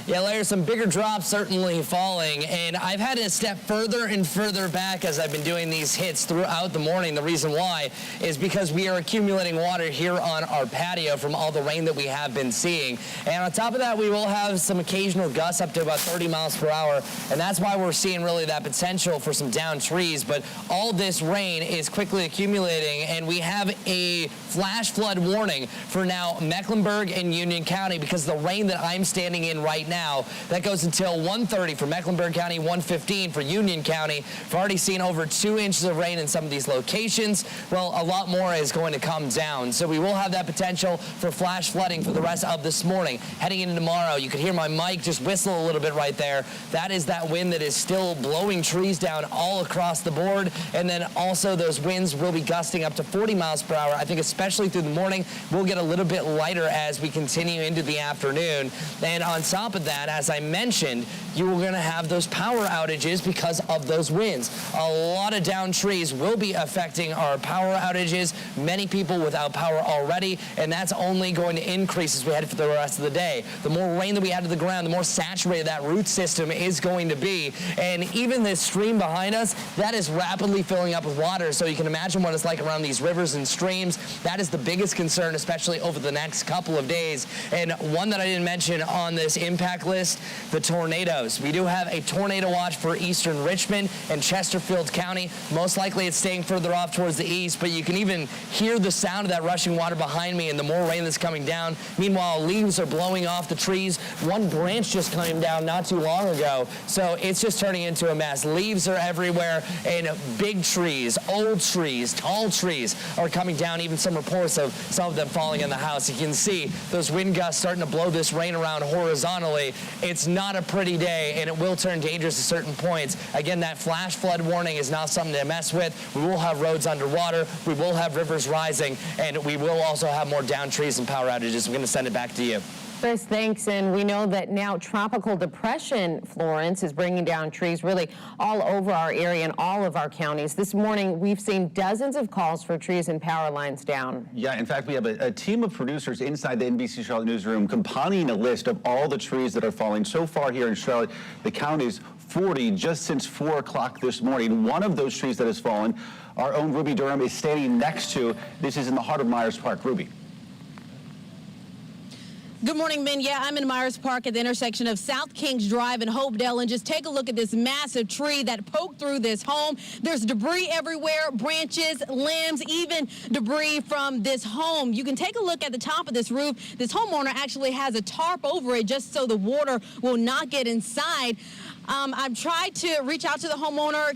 Yeah, Larry, some bigger drops certainly falling, and I've had to step further and further back as I've been doing these hits throughout the morning. The reason why is because we are accumulating water here on our patio from all the rain that we have been seeing. And on top of that, we will have some occasional gusts up to about 30 miles per hour, and that's why we're seeing really that potential for some downed trees. But all this rain is quickly accumulating, and we have a flash flood warning for now Mecklenburg and Union County because the rain that I'm standing in right now, that goes until 1:30 for Mecklenburg County, 1:15 for Union County. We've already seen over 2 inches of rain in some of these locations. Well, a lot more is going to come down. So we will have that potential for flash flooding for the rest of this morning. Heading into tomorrow, you could hear my mic just whistle a little bit right there. That is that wind that is still blowing trees down all across the board. And then also those winds will be gusting up to 40 miles per hour. I think especially through the morning, we'll get a little bit lighter as we continue into the afternoon. And on top of that, as I mentioned, you are going to have those power outages because of those winds. A lot of downed trees will be affecting our power outages. Many people without power already, and that's only going to increase as we head for the rest of the day. The more rain that we add to the ground, the more saturated that root system is going to be. And even this stream behind us, that is rapidly filling up with water. So you can imagine what it's like around these rivers and streams. That is the biggest concern, especially over the next couple of days. And one that I didn't mention on this impact list, the tornadoes. We do have a tornado watch for eastern Richmond and Chesterfield County. Most likely it's staying further off towards the east, but you can even hear the sound of that rushing water behind me and the more rain that's coming down. Meanwhile, leaves are blowing off the trees. One branch just came down not too long ago, so it's just turning into a mess. Leaves are everywhere, and big trees, old trees, tall trees are coming down. Even some reports of some of them falling in the house. You can see those wind gusts starting to blow this rain around horizontally. It's not a pretty day, and it will turn dangerous at certain points. Again, that flash flood warning is not something to mess with. We will have roads underwater, we will have rivers rising, and we will also have more downed trees and power outages. I'm going to send it back to you. Chris, thanks. And we know that now tropical depression, Florence, is bringing down trees really all over our area and all of our counties. This morning, we've seen dozens of calls for trees and power lines down. Yeah, in fact, we have a team of producers inside the NBC Charlotte newsroom compiling a list of all the trees that are falling. So far here in Charlotte, the count is 40 just since 4 o'clock this morning. One of those trees that has fallen, our own Ruby Durham is standing next to. This is in the heart of Myers Park. Ruby. Good morning, Ben. Yeah, I'm in Myers Park at the intersection of South Kings Drive and Hopedale, and just take a look at this massive tree that poked through this home. There's debris everywhere, branches, limbs, even debris from this home. You can take a look at the top of this roof. This homeowner actually has a tarp over it just so the water will not get inside. I've tried to reach out to the homeowner,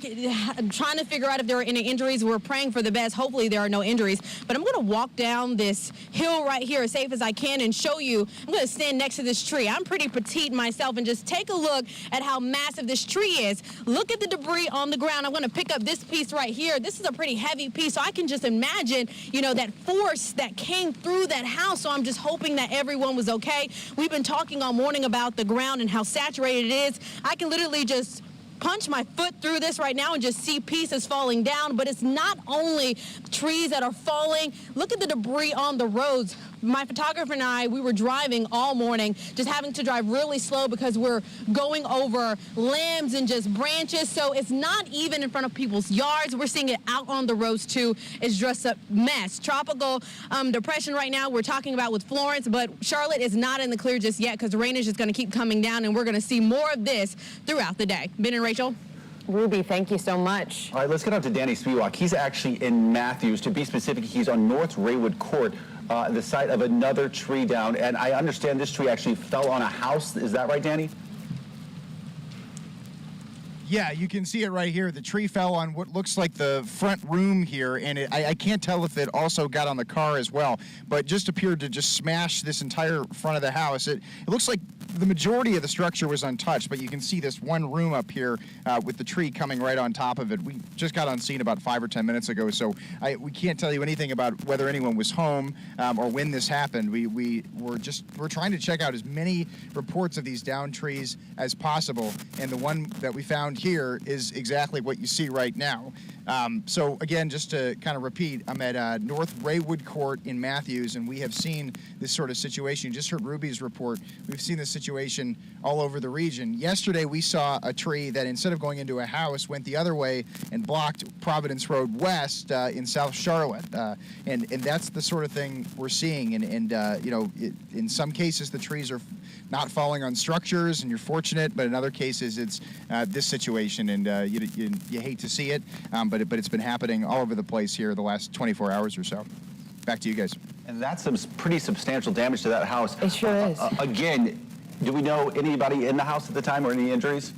trying to figure out if there are any injuries. We're praying for the best. Hopefully there are no injuries. But I'm going to walk down this hill right here as safe as I can and show you. I'm going to stand next to this tree. I'm pretty petite myself, and just take a look at how massive this tree is. Look at the debris on the ground. I'm going to pick up this piece right here. This is a pretty heavy piece, so I can just imagine, you know, that force that came through that house. So I'm just hoping that everyone was okay. We've been talking all morning about the ground and how saturated it is. I can literally just punch my foot through this right now and just see pieces falling down. But it's not only trees that are falling. Look at the debris on the roads. My photographer and I, we were driving all morning, just having to drive really slow because we're going over limbs and just branches. So it's not even in front of people's yards. We're seeing it out on the roads too. It's just a mess. Tropical depression right now we're talking about with Florence, but Charlotte is not in the clear just yet because the rain is just going to keep coming down, and we're going to see more of this throughout the day. Ben and Rachel. Ruby, thank you so much. All right, let's get out to Danny Spiewak. He's actually in Matthews. To be specific, he's on North Raywood Court, the site of another tree down. And I understand this tree actually fell on a house. Is that right, Danny? Yeah, you can see it right here. The tree fell on what looks like the front room here, and I can't tell if it also got on the car as well, but just appeared to just smash this entire front of the house. It looks like the majority of the structure was untouched, but you can see this one room up here with the tree coming right on top of it. We just got on scene about 5 or 10 minutes ago, so we can't tell you anything about whether anyone was home or when this happened. We're trying to check out as many reports of these downed trees as possible, and the one that we found here is exactly what you see right now. So again, just to kind of repeat, I'm at North Raywood Court in Matthews, and we have seen this sort of situation. You just heard Ruby's report. We've seen this situation all over the region. Yesterday, we saw a tree that instead of going into a house, went the other way and blocked Providence Road West in South Charlotte. And that's the sort of thing we're seeing. And you know, in some cases, the trees are not falling on structures, and you're fortunate, but in other cases, it's this situation, and you hate to see it, but it's been happening all over the place here the last 24 hours or so. Back to you guys. And that's some pretty substantial damage to that house. It sure is. Again, do we know anybody in the house at the time or any injuries?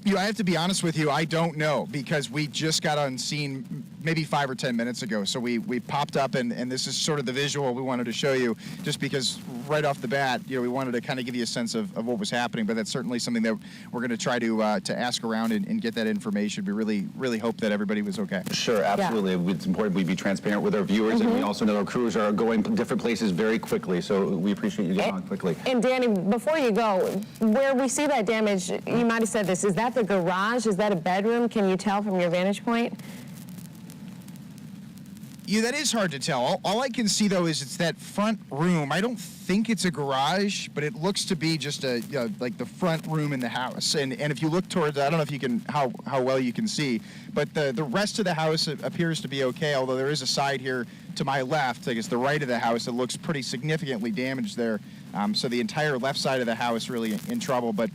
You know, I have to be honest with you, I don't know, because we just got on scene maybe 5 or 10 minutes ago. So we popped up, and this is sort of the visual we wanted to show you, just because right off the bat, you know, we wanted to kind of give you a sense of what was happening. But that's certainly something that we're going to try to ask around and get that information. We really hope that everybody was okay. Sure, absolutely. Yeah. It's important we be transparent with our viewers, and we also know our crews are going different places very quickly. So we appreciate you getting on quickly. And Danny, before you go, where we see that damage, you might have said this, is that the garage? Is that a bedroom? Can you tell from your vantage point? Yeah, that is hard to tell. All I can see, though, is it's that front room. I don't think it's a garage, but it looks to be just like the front room in the house. And if you look towards, I don't know if you can, how well you can see, but the rest of the house appears to be okay, although there is a side here to my left, I guess the right of the house, that looks pretty significantly damaged there. So the entire left side of the house really in trouble, but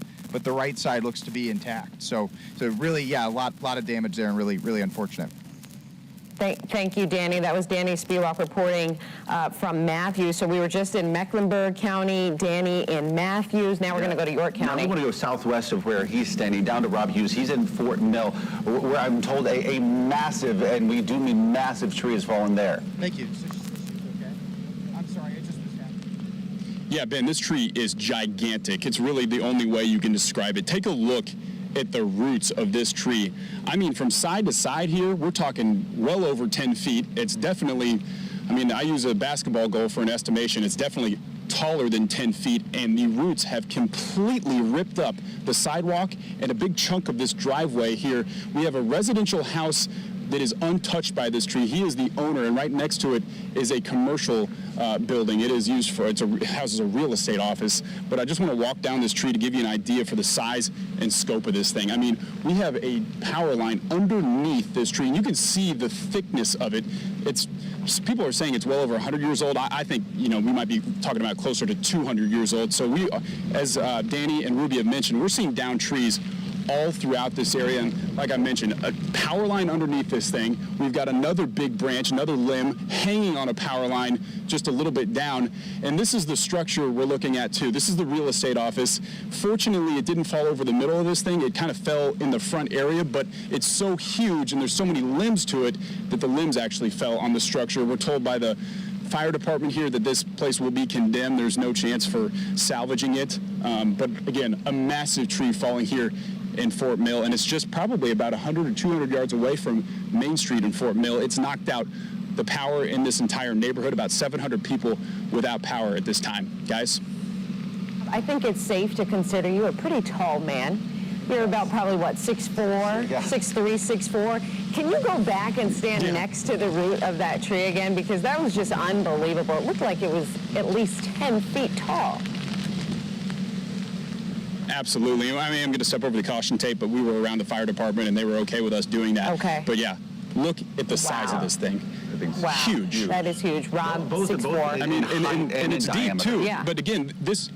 the right side looks to be intact. So really, yeah, a lot of damage there, and really unfortunate. Thank you, Danny. That was Danny Spiewak reporting from Matthews. So we were just in Mecklenburg County, Danny in Matthews. Now we're going to go to York County. Now we want to go southwest of where he's standing, down to Rob Hughes. He's in Fort Mill, where I'm told a massive, and we do mean massive, tree has fallen there. Thank you. Okay. I'm sorry, I just was happening. Yeah, Ben, this tree is gigantic. It's really the only way you can describe it. Take a look at the roots of this tree. I mean, from side to side here, we're talking well over 10 feet. It's definitely, I mean, I use a basketball goal for an estimation. It's definitely taller than 10 feet, and the roots have completely ripped up the sidewalk and a big chunk of this driveway here. We have a residential house that is untouched by this tree. He is the owner, and right next to it is a commercial building. It is used for, houses a real estate office, but I just want to walk down this tree to give you an idea for the size and scope of this thing. I mean, we have a power line underneath this tree, and you can see the thickness of it. People are saying it's well over 100 years old. I think, you know, we might be talking about closer to 200 years old. So we, as Danny and Ruby have mentioned, we're seeing down trees all throughout this area, and like I mentioned, a power line underneath this thing. We've got another big branch, another limb hanging on a power line just a little bit down, and this is the structure we're looking at too. This is the real estate office. Fortunately, it didn't fall over the middle of this thing. It kind of fell in the front area, but it's so huge and there's so many limbs to it that the limbs actually fell on the structure. We're told by the fire department here that this place will be condemned. There's no chance for salvaging it, but again, a massive tree falling here in Fort Mill, and it's just probably about 100 or 200 yards away from Main Street in Fort Mill. It's knocked out the power in this entire neighborhood, about 700 people without power at this time. Guys? I think it's safe to consider you a pretty tall man. You're about probably, what, 6'4", 6'3", 6'4". Can you go back and stand next to the root of that tree again? Because that was just unbelievable. It looked like it was at least 10 feet tall. Absolutely. I mean, I'm going to step over the caution tape, but we were around the fire department, and they were okay with us doing that. Okay. But yeah, look at the size of this thing. Wow. Huge. That is huge. Rob, 6'4". I mean, and it's deep too. Yeah. But again, this.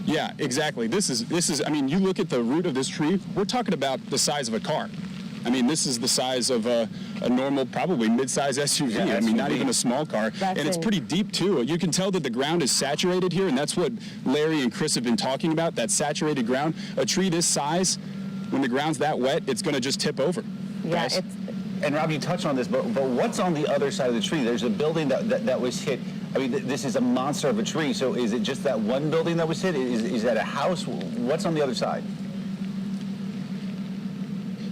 Yeah, exactly. This is. I mean, you look at the root of this tree. We're talking about the size of a car. I mean, this is the size of a normal, probably mid-size SUV. Yeah, I mean, not even a small car. And it's pretty deep, too. You can tell that the ground is saturated here, and that's what Larry and Chris have been talking about, that saturated ground. A tree this size, when the ground's that wet, it's going to just tip over. Yeah, Guys? And Rob, you touched on this, but what's on the other side of the tree? There's a building that was hit. I mean, this is a monster of a tree. So is it just that one building that was hit? Is that a house? What's on the other side?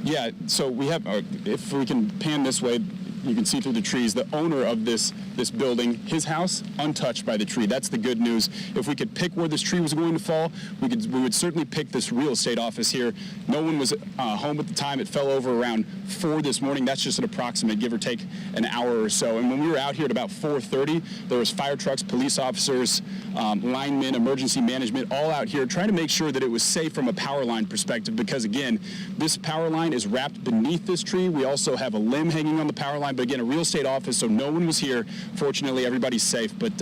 Yeah, so we have, if we can pan this way, you can see through the trees, the owner of this building, his house, untouched by the tree. That's the good news. If we could pick where this tree was going to fall, we would certainly pick this real estate office here. No one was home at the time. It fell over around 4 this morning. That's just an approximate, give or take an hour or so. And when we were out here at about 4:30, there was fire trucks, police officers, linemen, emergency management, all out here trying to make sure that it was safe from a power line perspective, because again, this power line is wrapped beneath this tree. We also have a limb hanging on the power line, but again, a real estate office, so no one was here. Fortunately, everybody's safe, but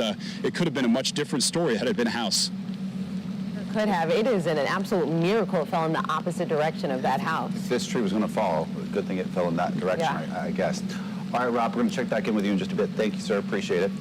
it could have been a much different story had it been a house. Could have. It is an absolute miracle it fell in the opposite direction of that house. If this tree was going to fall, good thing it fell in that direction, Yeah. I guess. All right, Rob, we're going to check back in with you in just a bit. Thank you, sir. Appreciate it.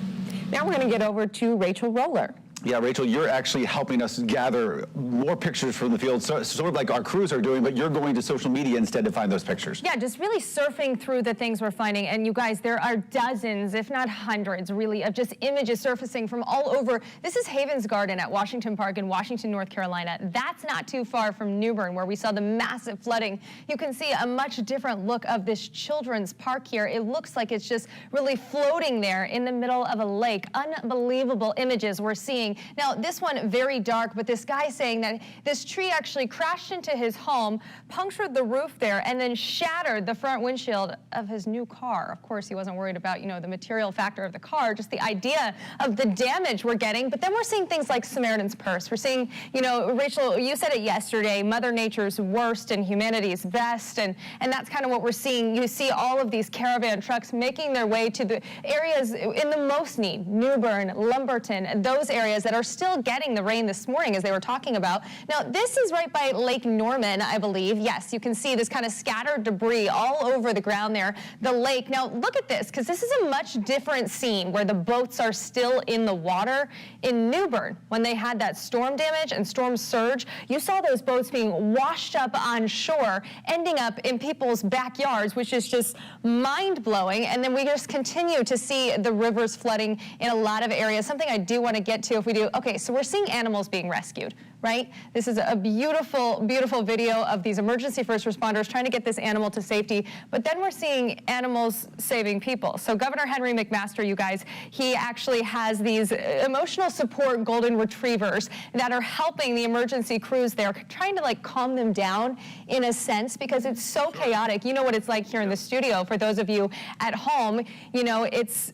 Now we're going to get over to Rachel Roller. Yeah, Rachel, you're actually helping us gather more pictures from the field, sort of like our crews are doing, but you're going to social media instead to find those pictures. Yeah, just really surfing through the things we're finding. And you guys, there are dozens, if not hundreds, really, of just images surfacing from all over. This is Havens Garden at Washington Park in Washington, North Carolina. That's not too far from New Bern, where we saw the massive flooding. You can see a much different look of this children's park here. It looks like it's just really floating there in the middle of a lake. Unbelievable images we're seeing. Now, this one, very dark, but this guy saying that this tree actually crashed into his home, punctured the roof there, and then shattered the front windshield of his new car. Of course, he wasn't worried about, the material factor of the car, just the idea of the damage we're getting. But then we're seeing things like Samaritan's Purse. We're seeing, Rachel, you said it yesterday, Mother Nature's worst and humanity's best, and that's kind of what we're seeing. You see all of these caravan trucks making their way to the areas in the most need, New Bern, Lumberton, those areas that are still getting the rain this morning, as they were talking about. Now, this is right by Lake Norman, I believe. Yes, you can see this kind of scattered debris all over the ground there, the lake. Now, look at this, because this is a much different scene where the boats are still in the water. In New Bern, when they had that storm damage and storm surge, you saw those boats being washed up on shore, ending up in people's backyards, which is just mind-blowing. And then we just continue to see the rivers flooding in a lot of areas. Something I do want to get to if we do. Okay, so we're seeing animals being rescued, right? This is a beautiful, beautiful video of these emergency first responders trying to get this animal to safety, but then we're seeing animals saving people. So Governor Henry McMaster, you guys, he actually has these emotional support golden retrievers that are helping the emergency crews there, trying to calm them down in a sense, because it's so chaotic. You know what it's like here in the studio. For those of you at home, it's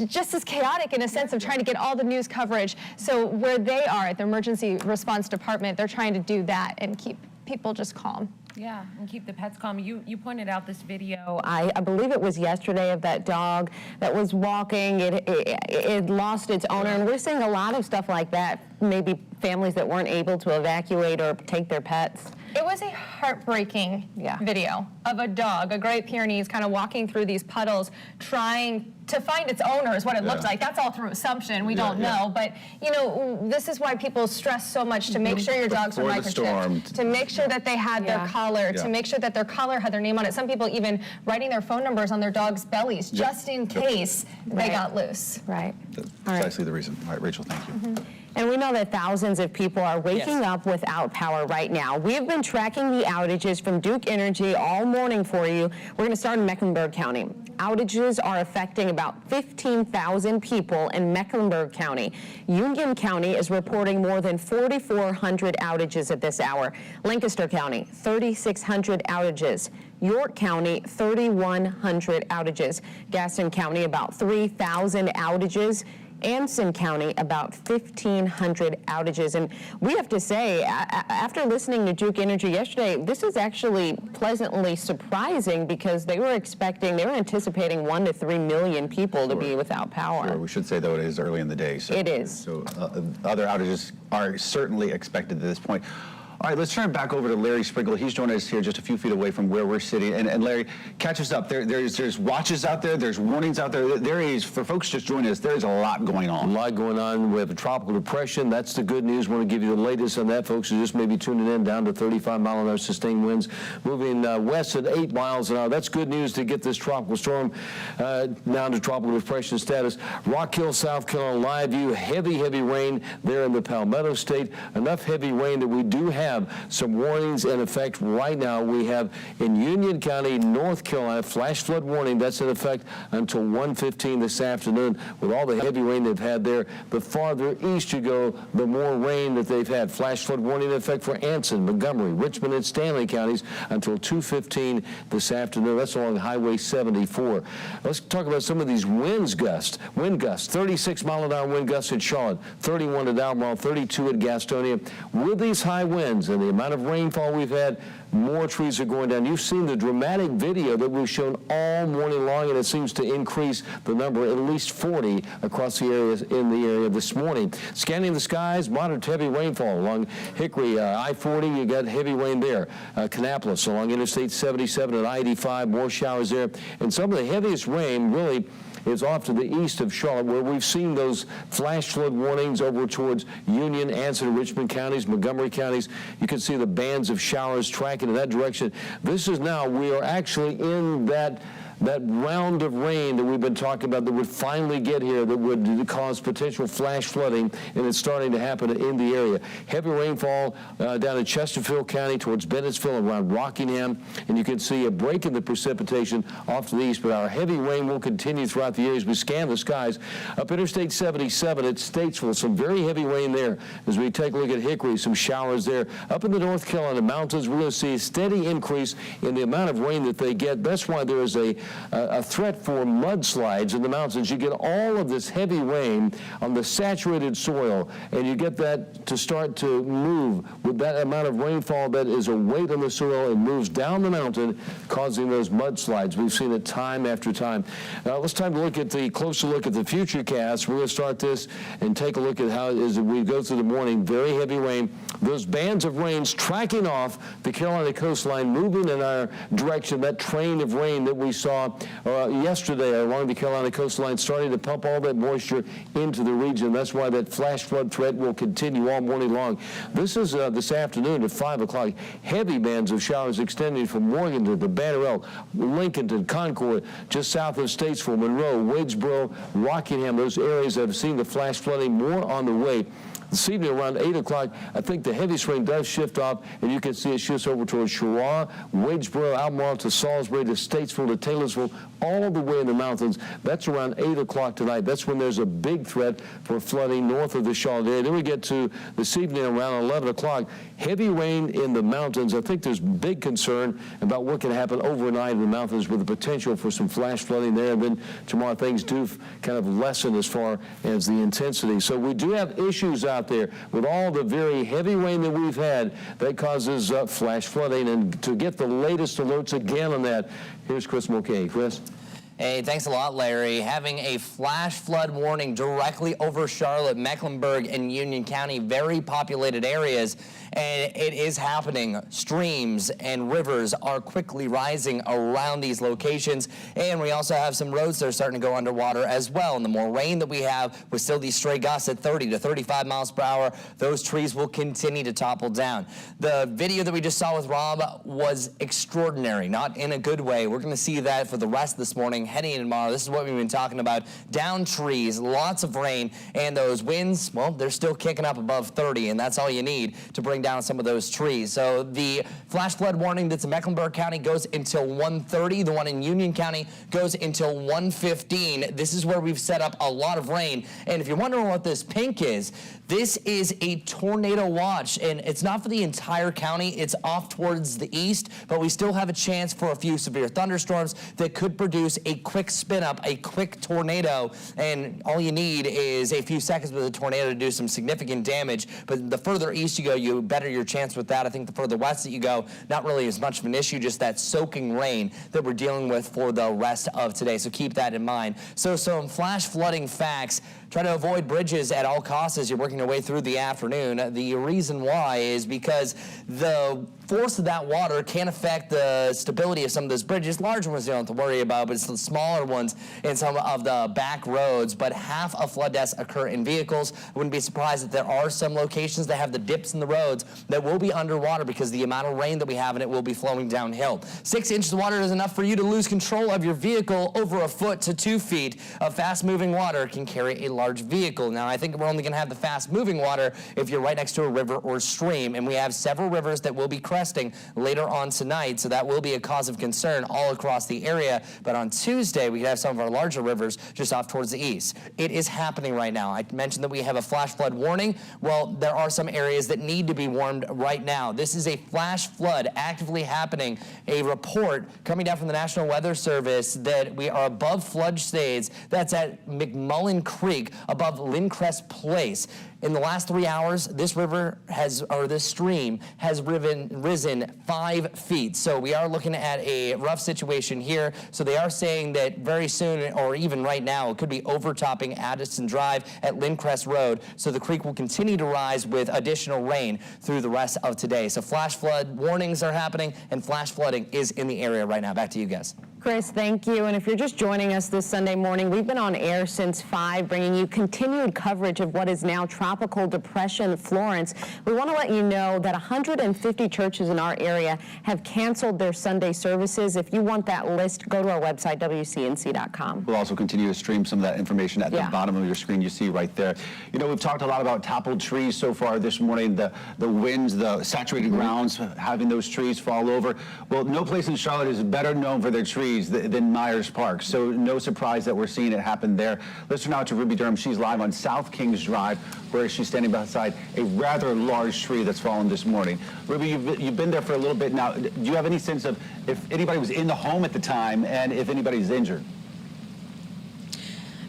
just as chaotic in a sense of trying to get all the news coverage. So where they are at the emergency response department, they're trying to do that and keep people just calm. Yeah, and keep the pets calm. You pointed out this video, I believe it was yesterday, of that dog that was walking. It lost its owner, and we're seeing a lot of stuff like that, maybe families that weren't able to evacuate or take their pets. It was a heartbreaking video of a dog, a Great Pyrenees, kind of walking through these puddles, trying to find its owner is what it looked like. That's all through assumption. We don't know. But, this is why people stress so much to make sure your dogs are microchipped, to make sure that they had their collar, to make sure that their collar had their name on it. Some people even writing their phone numbers on their dogs' bellies just in case they got loose. Right. That's precisely the reason. All right, Rachel, thank you. And we know that thousands of people are waking up without power right now. We have been tracking the outages from Duke Energy all morning for you. We're going to start in Mecklenburg County. Outages are affecting about 15,000 people in Mecklenburg County. Union County is reporting more than 4,400 outages at this hour. Lancaster County, 3,600 outages. York County, 3,100 outages. Gaston County, about 3,000 outages. Anson County, about 1,500 outages. And we have to say, after listening to Duke Energy yesterday, this is actually pleasantly surprising, because they were anticipating 1 to 3 million people to be without power. Sure. We should say, though, it is early in the day. So, it is. So other outages are certainly expected at this point. All right, let's turn back over to Larry Sprinkle. He's joining us here just a few feet away from where we're sitting. And Larry, catch us up. There's watches out there. There's warnings out there. There is, for folks just joining us, there's a lot going on. A lot going on. We have a tropical depression. That's the good news. I want to give you the latest on that, folks. So just maybe tuning in, down to 35-mile-an-hour sustained winds, moving west at 8 miles an hour. That's good news to get this tropical storm down to tropical depression status. Rock Hill, South Carolina, live view, heavy rain there in the Palmetto State. Enough heavy rain that we do have have some warnings in effect right now. We have in Union County, North Carolina, flash flood warning. That's in effect until 1:15 this afternoon with all the heavy rain they've had there. The farther east you go, the more rain that they've had. Flash flood warning in effect for Anson, Montgomery, Richmond, and Stanley counties until 2:15 this afternoon. That's along Highway 74. Let's talk about some of these wind gusts. 36-mile-an-hour wind gusts in Charlotte, 31 at Albemarle, 32 at Gastonia. With these high winds and the amount of rainfall we've had, more trees are going down. You've seen the dramatic video that we've shown all morning long, and it seems to increase the number at least 40 across the areas in the area this morning. Scanning the skies, moderate to heavy rainfall along Hickory, I-40. You got heavy rain there. Kannapolis along Interstate 77 and I-85, more showers there. And some of the heaviest rain really is off to the east of Charlotte, where we've seen those flash flood warnings over towards Union, Anson, and Richmond counties, Montgomery counties. You can see the bands of showers tracking in that direction. This is now, we are actually in that round of rain that we've been talking about that would finally get here, that would cause potential flash flooding, and it's starting to happen in the area. Heavy rainfall down in Chesterfield County towards Bennettsville around Rockingham, and you can see a break in the precipitation off to the east, but our heavy rain will continue throughout the area as we scan the skies. Up Interstate 77 at Statesville, some very heavy rain there. As we take a look at Hickory, some showers there. Up in the North Carolina mountains, we're going to see a steady increase in the amount of rain that they get. That's why there is a threat for mudslides in the mountains. You get all of this heavy rain on the saturated soil, and you get that to start to move with that amount of rainfall that is a weight on the soil and moves down the mountain, causing those mudslides. We've seen it time after time. Now it's time to look at the closer look at the futurecast. We're going to start this and take a look at how it is that we go through the morning. Very heavy rain. Those bands of rains tracking off the Carolina coastline, moving in our direction. That train of rain that we saw yesterday along the Carolina coastline, starting to pump all that moisture into the region. That's why that flash flood threat will continue all morning long. This is this afternoon at 5 o'clock. Heavy bands of showers extending from Morganton to Banner Elk, Lincolnton, Concord, just south of Statesville, Monroe, Wadesboro, Rockingham. Those areas that have seen the flash flooding, more on the way. This evening around 8 o'clock, I think the heaviest rain does shift off, and you can see it shifts over towards Cheraw, Wadesboro, Albemarle to Salisbury to Statesville to Taylorsville, all the way in the mountains. That's around 8 o'clock tonight. That's when there's a big threat for flooding north of the Charlotte area. Then we get to this evening around 11 o'clock. Heavy rain in the mountains. I think there's big concern about what can happen overnight in the mountains with the potential for some flash flooding there. And then tomorrow things do kind of lessen as far as the intensity. So we do have issues out there with all the very heavy rain that we've had that causes flash flooding. And to get the latest alerts again on that, here's Chris Mulcahy. Chris? Hey, thanks a lot, Larry. Having a flash flood warning directly over Charlotte, Mecklenburg, and Union County, very populated areas, and it is happening. Streams and rivers are quickly rising around these locations, and we also have some roads that are starting to go underwater as well. And the more rain that we have, with still these stray gusts at 30 to 35 miles per hour, those trees will continue to topple down. The video that we just saw with Rob was extraordinary, not in a good way. We're going to see that for the rest of this morning, heading into tomorrow. This is what we've been talking about. Down trees, lots of rain, and those winds, well, they're still kicking up above 30, and that's all you need to bring down some of those trees. So the flash flood warning that's in Mecklenburg County goes until 1:30. The one in Union County goes until 1:15. This is where we've set up a lot of rain. And if you're wondering what this pink is, this is a tornado watch, and it's not for the entire county. It's off towards the east, but we still have a chance for a few severe thunderstorms that could produce a quick spin up, a quick tornado, and all you need is a few seconds with a tornado to do some significant damage. But the further east you go, you better your chance with that. I think the further west that you go, not really as much of an issue, just that soaking rain that we're dealing with for the rest of today. So keep that in mind. So some flash flooding facts. Try to avoid bridges at all costs as you're working your way through the afternoon. The reason why is because the force of that water can affect the stability of some of those bridges. Large ones you don't have to worry about, but it's smaller ones in some of the back roads, but half of flood deaths occur in vehicles. I wouldn't be surprised if there are some locations that have the dips in the roads that will be underwater because the amount of rain that we have and it will be flowing downhill. 6 inches of water is enough for you to lose control of your vehicle. Over a foot to 2 feet of fast-moving water can carry a large vehicle. Now, I think we're only going to have the fast-moving water if you're right next to a river or stream, and we have several rivers that will be cresting later on tonight, so that will be a cause of concern all across the area. But on Tuesday, we could have some of our larger rivers just off towards the east. It is happening right now. I mentioned that we have a flash flood warning. Well, there are some areas that need to be warned right now. This is a flash flood actively happening. A report coming down from the National Weather Service that we are above flood stage. That's at McMullen Creek, above Lindcrest Place. In the last 3 hours, this river this stream has risen 5 feet. So we are looking at a rough situation here. So they are saying that very soon, or even right now, it could be overtopping Addison Drive at Lindcrest Road. So the creek will continue to rise with additional rain through the rest of today. So flash flood warnings are happening, and flash flooding is in the area right now. Back to you guys. Chris, thank you. And if you're just joining us this Sunday morning, we've been on air since 5, bringing you continued coverage of what is now Tropical Depression Florence. We want to let you know that 150 churches in our area have canceled their Sunday services. If you want that list, go to our website, WCNC.com. We'll also continue to stream some of that information at the bottom of your screen. You see right there. You know, we've talked a lot about toppled trees so far this morning, the winds, the saturated grounds, having those trees fall over. Well, no place in Charlotte is better known for their trees than Myers Park, so no surprise that we're seeing it happen there. Let's turn now to Ruby Durham. She's live on South Kings Drive, where she's standing beside a rather large tree that's fallen this morning. Ruby, you've been there for a little bit now. Do you have any sense of if anybody was in the home at the time and if anybody's injured?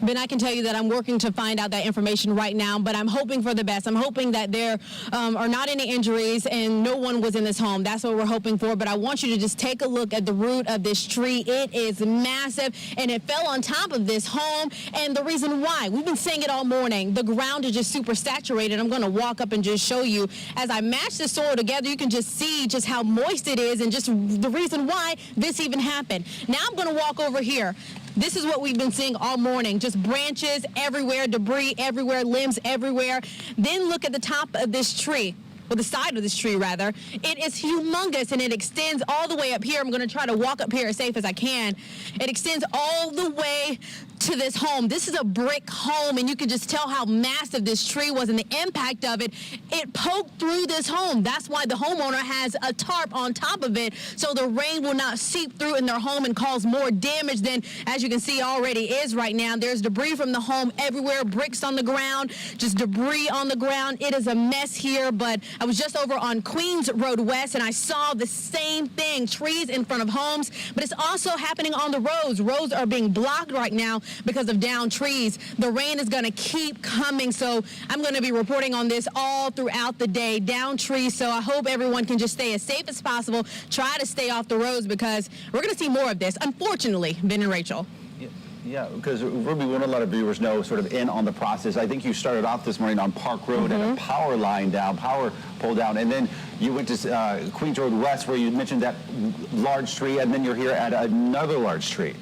Ben, I can tell you that I'm working to find out that information right now, but I'm hoping for the best. I'm hoping that there are not any injuries and no one was in this home. That's what we're hoping for, but I want you to just take a look at the root of this tree. It is massive, and it fell on top of this home, and the reason why, we've been saying it all morning, the ground is just super saturated. I'm going to walk up and just show you. As I match the soil together, you can just see just how moist it is and just the reason why this even happened. Now I'm going to walk over here. This is what we've been seeing all morning, just branches everywhere, debris everywhere, limbs everywhere. Then look at the top of this tree, or the side of this tree rather. It is humongous and it extends all the way up here. I'm going to try to walk up here as safe as I can. It extends all the way to this home. This is a brick home, and you can just tell how massive this tree was and the impact of it. It poked through this home. That's why the homeowner has a tarp on top of it, so the rain will not seep through in their home and cause more damage than, as you can see, already is right now. There's debris from the home everywhere, bricks on the ground, just debris on the ground. It is a mess here, but I was just over on Queens Road West, and I saw the same thing, trees in front of homes, but it's also happening on the roads. Roads are being blocked right now because of downed trees. The rain is going to keep coming, so I'm going to be reporting on this all throughout the day. Downed trees, so I hope everyone can just stay as safe as possible. Try to stay off the roads because we're going to see more of this, unfortunately. Ben and Rachel. Yeah, because Ruby, we want to let our viewers know sort of in on the process. I think you started off this morning on Park Road and a power line down, power pole down, and then you went to Queens Road West where you mentioned that large tree, and then you're here at another large tree.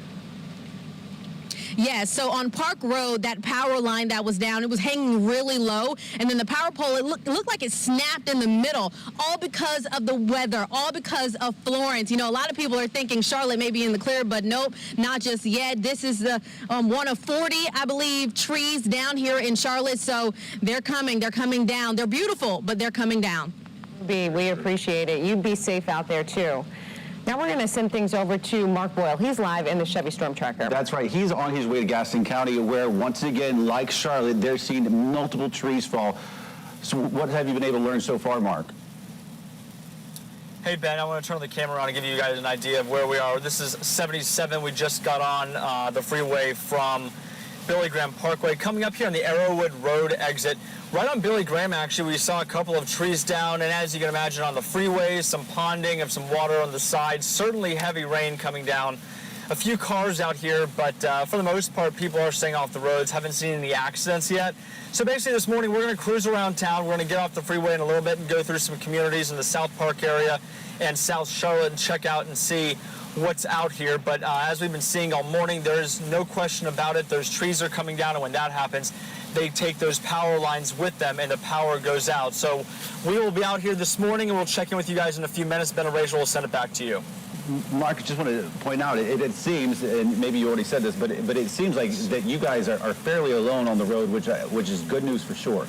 Yes, so on Park Road, that power line that was down, it was hanging really low, and then the power pole, it looked like it snapped in the middle, all because of the weather, all because of Florence. You know, a lot of people are thinking Charlotte may be in the clear, but nope, not just yet. This is the one of 40, I believe, trees down here in Charlotte, so they're coming down. They're beautiful, but they're coming down. We appreciate it. You be safe out there, too. Now we're going to send things over to Mark Boyle. He's live in the Chevy Storm Tracker. That's right. He's on his way to Gaston County, where, once again, like Charlotte, they're seeing multiple trees fall. So what have you been able to learn so far, Mark? Hey, Ben, I want to turn the camera on and give you guys an idea of where we are. This is 77. We just got on the freeway from Billy Graham Parkway. Coming up here on the Arrowwood Road exit, right on Billy Graham, actually, we saw a couple of trees down, and as you can imagine, on the freeways, some ponding of some water on the sides, certainly heavy rain coming down. A few cars out here, but for the most part, people are staying off the roads, haven't seen any accidents yet. So basically this morning, we're going to cruise around town. We're going to get off the freeway in a little bit and go through some communities in the South Park area and South Charlotte and check out and see what's out here, but as we've been seeing all morning, there's no question about it. Those trees are coming down, and when that happens, they take those power lines with them, and the power goes out. So we will be out here this morning, and we'll check in with you guys in a few minutes. Ben and Rachel will send it back to you. Mark, I just want to point out, it seems, and maybe you already said this, but it seems like that you guys are fairly alone on the road, which is good news for sure.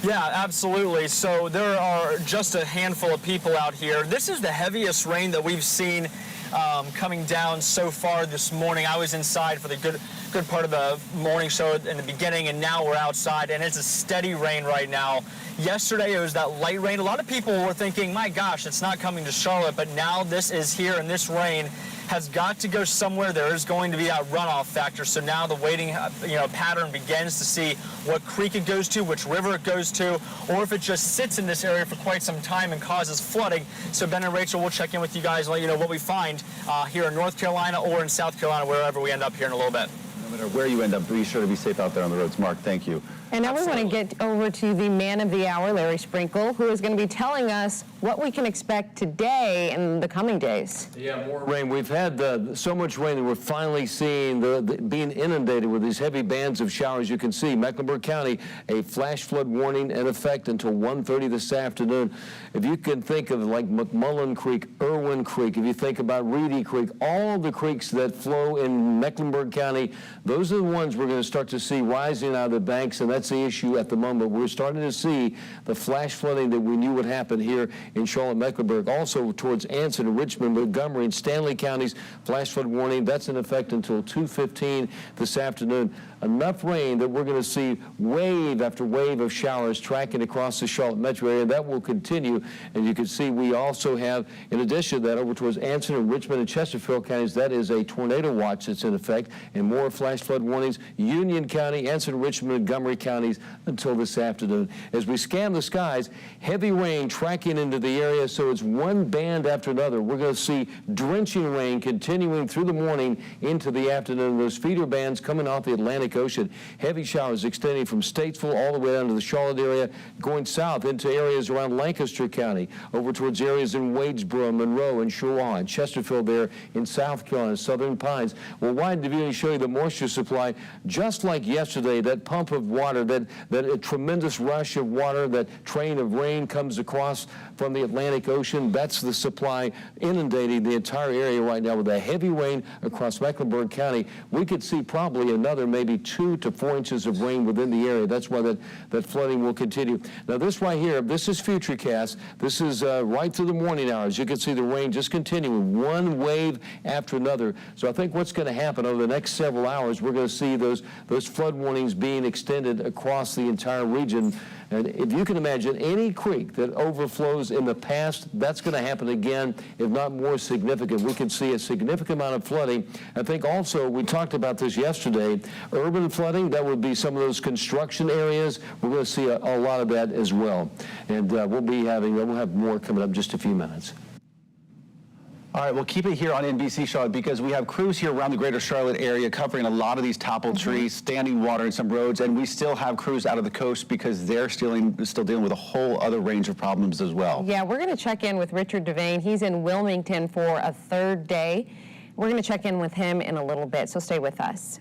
Yeah, absolutely. So there are just a handful of people out here. This is the heaviest rain that we've seen coming down so far this morning. I was inside for the good part of the morning show in the beginning, and now we're outside, and it's a steady rain right now. Yesterday, it was that light rain. A lot of people were thinking, my gosh, it's not coming to Charlotte, but now this is here, and this rain has got to go somewhere. There is going to be that runoff factor. So now the waiting pattern begins to see what creek it goes to, which river it goes to, or if it just sits in this area for quite some time and causes flooding. So Ben and Rachel will check in with you guys and let you know what we find here in North Carolina or in South Carolina, wherever we end up here in a little bit. No matter where you end up, be sure to be safe out there on the roads. Mark, thank you. And now we want to get over to the man of the hour, Larry Sprinkle, who is going to be telling us what we can expect today and the coming days. Yeah, more rain. We've had so much rain that we're finally seeing being inundated with these heavy bands of showers. You can see Mecklenburg County, a flash flood warning in effect until 1:30 this afternoon. If you can think of like McMullen Creek, Irwin Creek, if you think about Reedy Creek, all the creeks that flow in Mecklenburg County, those are the ones we're going to start to see rising out of the banks, and that's the issue at the moment. We're starting to see the flash flooding that we knew would happen here in Charlotte, Mecklenburg. Also towards Anson, Richmond, Montgomery, and Stanley counties, flash flood warning. That's in effect until 2:15 this afternoon. Enough rain that we're going to see wave after wave of showers tracking across the Charlotte metro area. That will continue. And you can see we also have, in addition to that, over towards Anson and Richmond and Chesterfield counties, that is a tornado watch that's in effect, and more flash flood warnings. Union County, Anson, Richmond, Montgomery counties until this afternoon. As we scan the skies, heavy rain tracking into the area, so it's one band after another. We're going to see drenching rain continuing through the morning into the afternoon. Those feeder bands coming off the Atlantic Ocean. Heavy showers extending from Statesville all the way down to the Charlotte area, going south into areas around Lancaster County, over towards areas in Wadesboro, Monroe, and Chouaw, and Chesterfield there in South Carolina, Southern Pines. We'll widen the view and show you the moisture supply. Just like yesterday, that pump of water, that tremendous rush of water, that train of rain comes across from the Atlantic Ocean. That's the supply inundating the entire area right now with a heavy rain across Mecklenburg County. We could see probably another maybe 2 to 4 inches of rain within the area. That's why that flooding will continue. Now this right here, this is Futurecast. This is right through the morning hours. You can see the rain just continuing, one wave after another. So I think what's going to happen over the next several hours, we're going to see those flood warnings being extended across the entire region. And if you can imagine any creek that overflows in the past, that's going to happen again, if not more significant. We can see a significant amount of flooding. I think also, we talked about this yesterday, urban flooding, that would be some of those construction areas. We're going to see a lot of that as well. And we'll have more coming up in just a few minutes. All right, we'll keep it here on NBC Charlotte because we have crews here around the greater Charlotte area covering a lot of these toppled trees, standing water in some roads, and we still have crews out of the coast because they're still dealing with a whole other range of problems as well. Yeah, we're going to check in with Richard Devane. He's in Wilmington for a third day. We're going to check in with him in a little bit, so stay with us.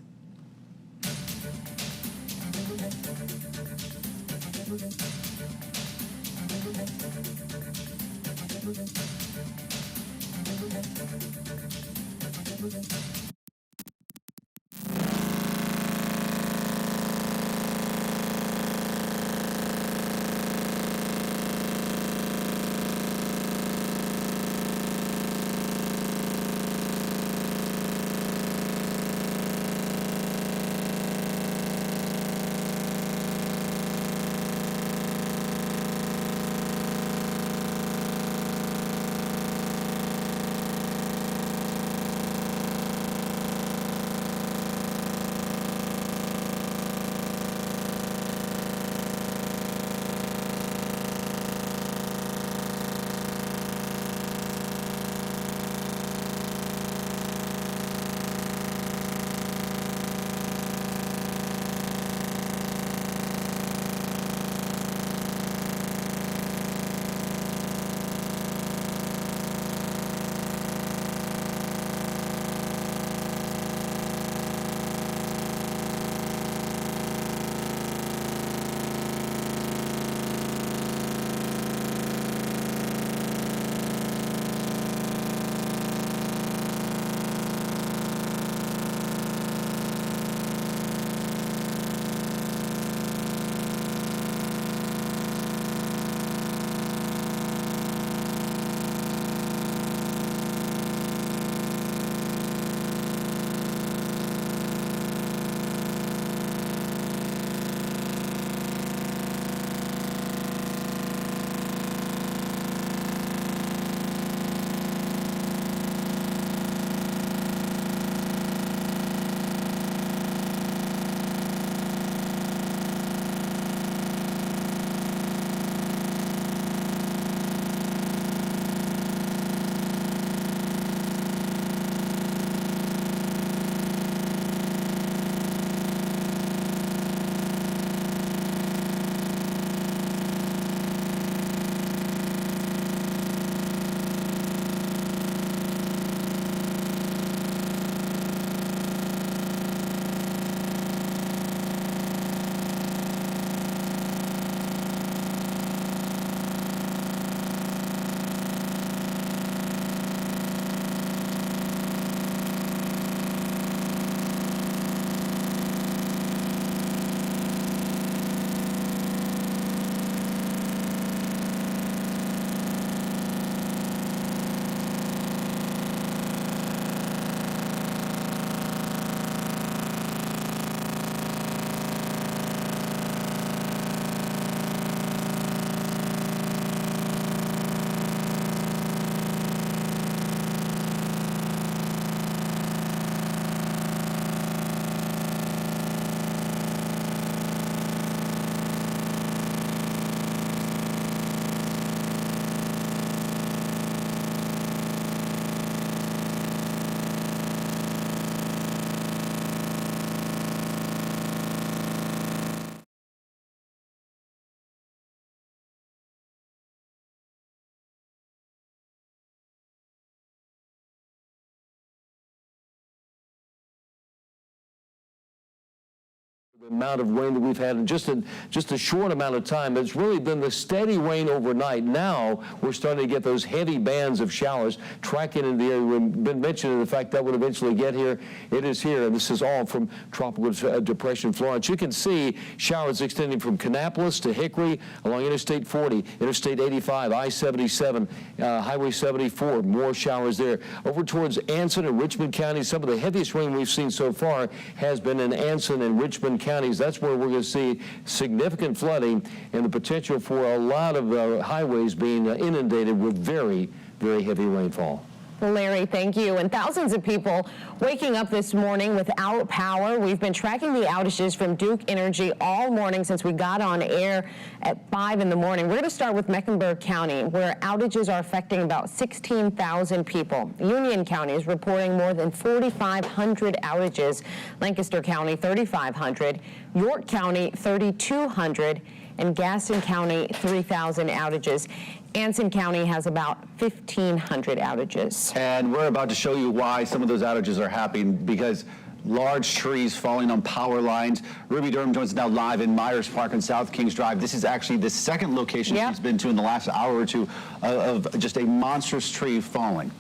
amount of rain that we've had in just a short amount of time. It's really been the steady rain overnight. Now we're starting to get those heavy bands of showers tracking in the area. We've been mentioning the fact that would eventually get here. It is here, and this is all from Tropical Depression Florence. You can see showers extending from Kannapolis to Hickory along Interstate 40, Interstate 85, I-77, Highway 74. More showers there. Over towards Anson and Richmond counties, some of the heaviest rain we've seen so far has been in Anson and Richmond counties. That's where we're going to see significant flooding and the potential for a lot of highways being inundated with very, very heavy rainfall. Well, Larry, thank you. And thousands of people waking up this morning without power. We've been tracking the outages from Duke Energy all morning since we got on air at 5 in the morning. We're going to start with Mecklenburg County, where outages are affecting about 16,000 people. Union County is reporting more than 4,500 outages. Lancaster County, 3,500. York County, 3,200. And Gaston County, 3,000 outages. Anson County has about 1,500 outages. And we're about to show you why some of those outages are happening, because large trees falling on power lines. Ruby Durham joins us now live in Myers Park on South Kings Drive. This is actually the second location she's been to in the last hour or two of just a monstrous tree falling.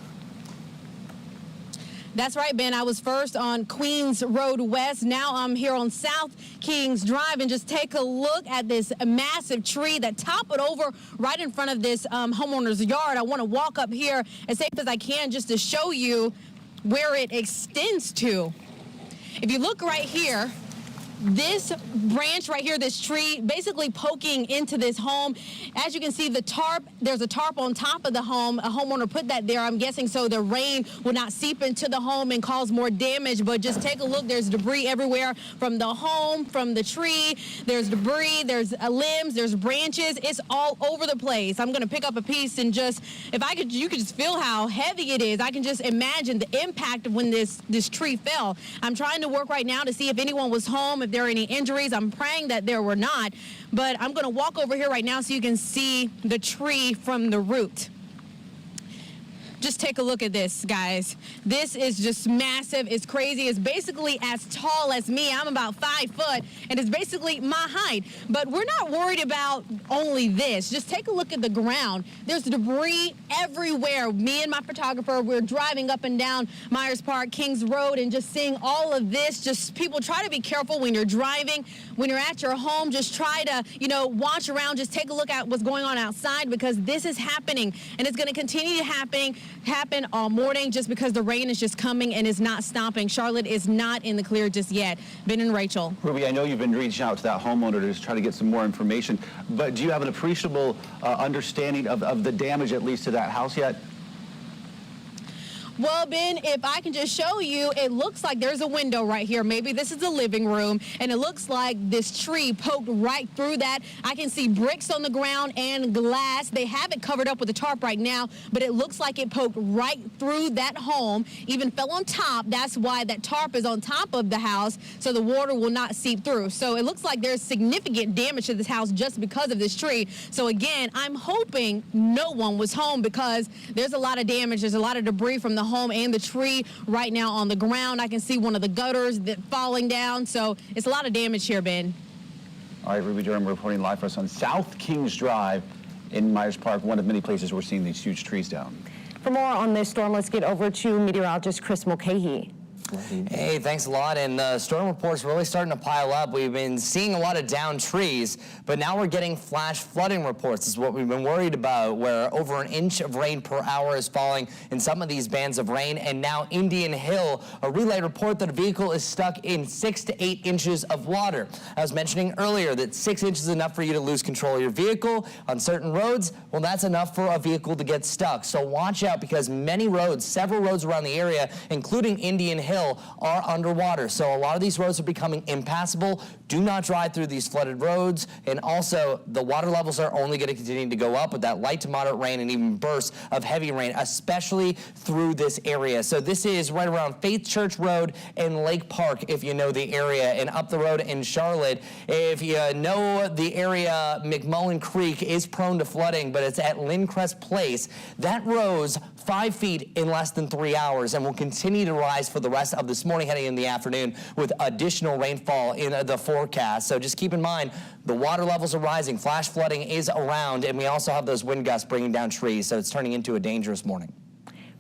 That's right, Ben. I was first on Queens Road West. Now I'm here on South Kings Drive, and just take a look at this massive tree that toppled over right in front of this homeowner's yard. I want to walk up here as safe as I can just to show you where it extends to. If you look right here, this branch right here, this tree, basically poking into this home. As you can see, the tarp, there's a tarp on top of the home. A homeowner put that there, I'm guessing, so the rain will not seep into the home and cause more damage. But just take a look. There's debris everywhere from the home, from the tree. There's debris, there's limbs, there's branches. It's all over the place. I'm going to pick up a piece and just, if I could, you could just feel how heavy it is. I can just imagine the impact of when this tree fell. I'm trying to work right now to see if anyone was home, if there are any injuries. I'm praying that there were not, but I'm going to walk over here right now so you can see the tree from the root. Just take a look at this, guys. This is just massive. It's crazy. It's basically as tall as me. I'm about 5 foot, and it's basically my height. But we're not worried about only this. Just take a look at the ground. There's debris everywhere. Me and my photographer, we're driving up and down Myers Park, Kings Road, and just seeing all of this. Just people, try to be careful when you're driving. When you're at your home, just try to, watch around. Just take a look at what's going on outside, because this is happening, and it's going to continue to happen all morning, just because the rain is just coming and is not stopping. Charlotte is not in the clear just yet. Ben and Rachel. Ruby, I know you've been reaching out to that homeowner to just try to get some more information, but do you have an appreciable understanding of the damage, at least to that house yet? Well, Ben, if I can just show you, it looks like there's a window right here. Maybe this is the living room, and it looks like this tree poked right through that. I can see bricks on the ground and glass. They have it covered up with a tarp right now, but it looks like it poked right through that home, even fell on top. That's why that tarp is on top of the house, so the water will not seep through. So it looks like there's significant damage to this house just because of this tree. So again, I'm hoping no one was home, because there's a lot of damage. There's a lot of debris from the home and the tree right now on the ground. I can see one of the gutters that falling down, so it's a lot of damage here, Ben. All right, Ruby Durham reporting live for us on South Kings Drive in Myers Park, one of many places we're seeing these huge trees down. For more on this storm, let's get over to meteorologist Chris Mulcahy. Hey, thanks a lot. And the storm reports really starting to pile up. We've been seeing a lot of downed trees, but now we're getting flash flooding reports. This is what we've been worried about, where over an inch of rain per hour is falling in some of these bands of rain. And now Indian Hill, a relay report that a vehicle is stuck in 6 to 8 inches of water. I was mentioning earlier that 6 inches is enough for you to lose control of your vehicle. On certain roads, well, that's enough for a vehicle to get stuck. So watch out, because many roads, several roads around the area, including Indian Hill, are underwater. So a lot of these roads are becoming impassable. Do not drive through these flooded roads. And also, the water levels are only going to continue to go up with that light to moderate rain and even bursts of heavy rain, especially through this area. So this is right around Faith Church Road and Lake Park, if you know the area, and up the road in Charlotte. If you know the area, McMullen Creek is prone to flooding, but it's at Lindcrest Place. That rose 5 feet in less than 3 hours and will continue to rise for the rest forecast of this morning heading in the afternoon with additional rainfall in the forecast. So just keep in mind, the water levels are rising, flash flooding is around, and we also have those wind gusts bringing down trees, so it's turning into a dangerous morning.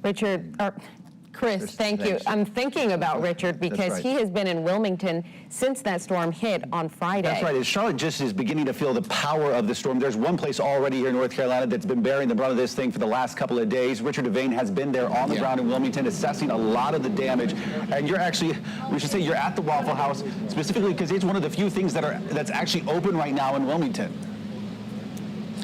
Richard, Chris, thank you. I'm thinking about Richard because he has been in Wilmington since that storm hit on Friday. That's right. As Charlotte just is beginning to feel the power of the storm. There's one place already here in North Carolina that's been bearing the brunt of this thing for the last couple of days. Richard Devane has been there on the ground in Wilmington assessing a lot of the damage. And you're actually, we should say you're at the Waffle House specifically because it's one of the few things that's actually open right now in Wilmington.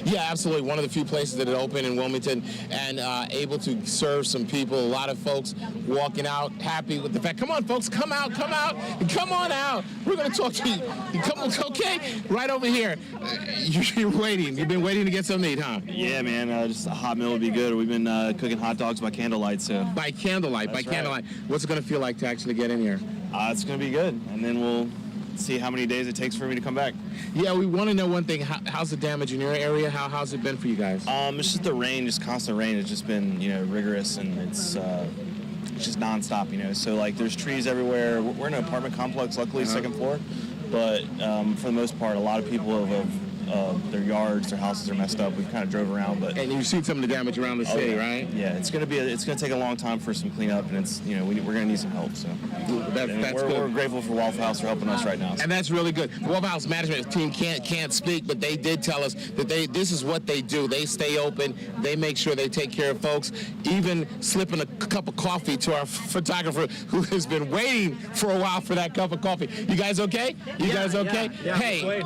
Yeah, absolutely. One of the few places that are open in Wilmington and able to serve some people. A lot of folks walking out happy with the fact, come on, folks, come out, come on out. We're going to talk to you. Come on, okay? Right over here. You're waiting. You've been waiting to get something to eat, huh? Yeah, man. Just a hot meal would be good. We've been cooking hot dogs by candlelight, so. By candlelight, That's by candlelight. What's it going to feel like to actually get in here? It's going to be good, and then we'll see how many days it takes for me to come back. Yeah, we want to know one thing. How's the damage in your area? How's it been for you guys? It's just the rain, just constant rain. It's just been, rigorous, and it's just nonstop, So, like, there's trees everywhere. We're in an apartment complex, luckily, second floor. But for the most part, a lot of people have their yards, their houses are messed up. We've kind of drove around, but and you've seen some of the damage around the city, right? Yeah, it's gonna take a long time for some cleanup, and it's we're gonna need some help. So we're grateful for Waffle House for helping us right now. And that's really good. The Waffle House management team can't speak, but they did tell us that this is what they do. They stay open. They make sure they take care of folks. Even slipping a cup of coffee to our photographer who has been waiting for a while for that cup of coffee. You guys okay? You guys okay? Yeah, hey.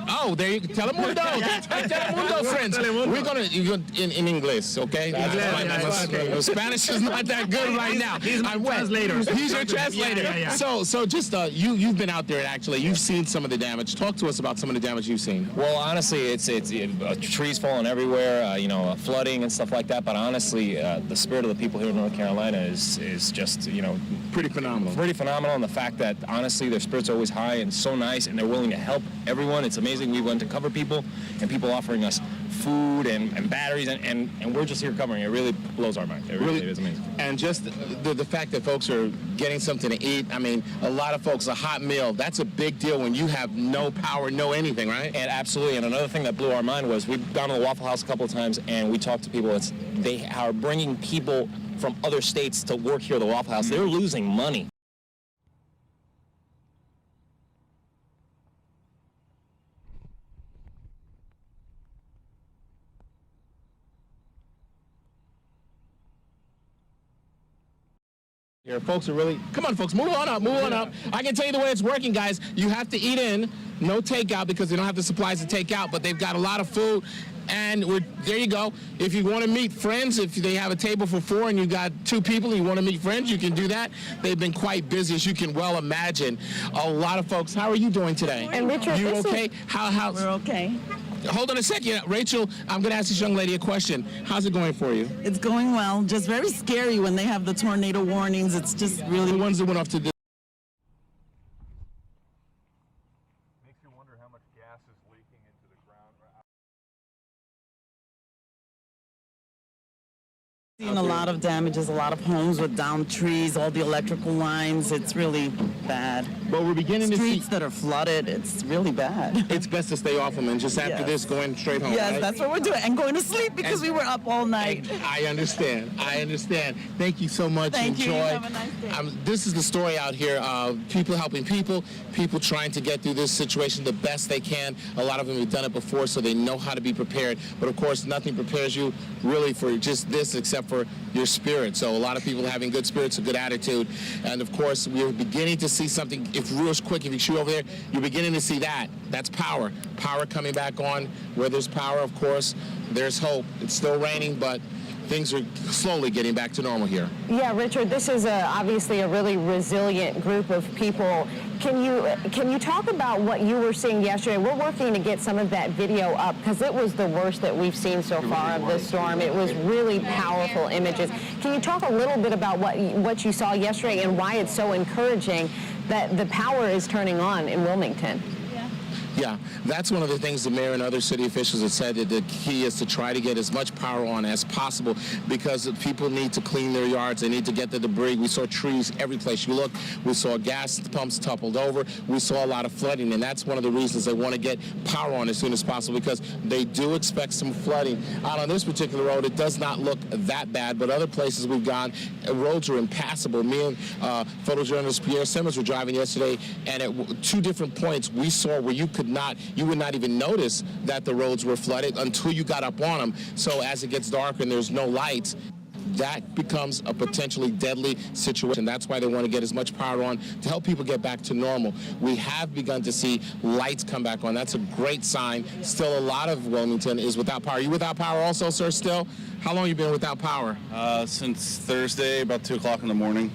Oh, there you go. Telemundo. Telemundo, friends. We're going to, in English, okay? Spanish is not that good right now. He's my translator. He's your translator. Yeah. So just, you've been out there, actually. You've seen some of the damage. Talk to us about some of the damage you've seen. Well, honestly, it's trees falling everywhere, flooding and stuff like that. But honestly, the spirit of the people here in North Carolina is just, pretty phenomenal. Pretty phenomenal. And the fact that, honestly, their spirits are always high and so nice, and they're willing to help everyone. It's amazing. We went to cover people, and people offering us food and batteries, and we're just here covering. It really blows our mind. It really is amazing. And just the fact that folks are getting something to eat. I mean, a lot of folks, a hot meal, that's a big deal when you have no power, no anything, right? And absolutely. And another thing that blew our mind was we've gone to the Waffle House a couple of times, and we talked to people. They are bringing people from other states to work here at the Waffle House. They're losing money. Here, folks are really, come on, folks, move on up. I can tell you the way it's working, guys. You have to eat in, no takeout because they don't have the supplies to take out, but they've got a lot of food, and there you go. If you want to meet friends, if they have a table for 4 and you got 2 people and you want to meet friends, you can do that. They've been quite busy, as you can well imagine. A lot of folks. How are you doing today? And Richard, you okay? How? We're okay. Hold on a second. Rachel, I'm going to ask this young lady a question. How's it going for you? It's going well. Just very scary when they have the tornado warnings. It's just really... The ones that went off to the... Makes you wonder how much gas is leaking into the ground. Seen a lot of damages, a lot of homes with downed trees, all the electrical lines. It's really bad. But we're beginning to see streets that are flooded. It's really bad. It's best to stay off them and just after this going straight home. Yes, right? that's what we're doing. And going to sleep because we were up all night. I understand. Thank you so much. Thank Enjoy. you. Have a nice day. This is the story out here. People helping people trying to get through this situation the best they can. A lot of them have done it before, so they know how to be prepared. But of course, nothing prepares you really for just this except for your spirit. So a lot of people having good spirits, a good attitude. And of course, we're beginning to see something, real quick, if you shoot over there, you're beginning to see that. That's power. Power coming back on. Where there's power, of course, there's hope. It's still raining, but things are slowly getting back to normal here. Yeah, Richard, this is obviously a really resilient group of people. Can you talk about what you were seeing yesterday? We're working to get some of that video up because it was the worst that we've seen so far of this storm. It was really powerful images. Can you talk a little bit about what you saw yesterday and why it's so encouraging that the power is turning on in Wilmington? Yeah, that's one of the things the mayor and other city officials have said, that the key is to try to get as much power on as possible, because people need to clean their yards. They need to get the debris. We saw trees every place you look. We saw gas pumps toppled over. We saw a lot of flooding, and that's one of the reasons they want to get power on as soon as possible, because they do expect some flooding. Out on this particular road, it does not look that bad, but other places we've gone, roads are impassable. Me and photojournalist Pierre Simmons were driving yesterday, and at two different points we saw where you would not even notice that the roads were flooded until you got up on them. So as it gets darker and there's no lights, that becomes a potentially deadly situation. That's why they want to get as much power on to help people get back to normal. We have begun to see lights come back on. That's a great sign. Still, a lot of Wilmington is without power. Are you without power also, sir, still? How long have you been without power? Since Thursday, about 2 o'clock in the morning.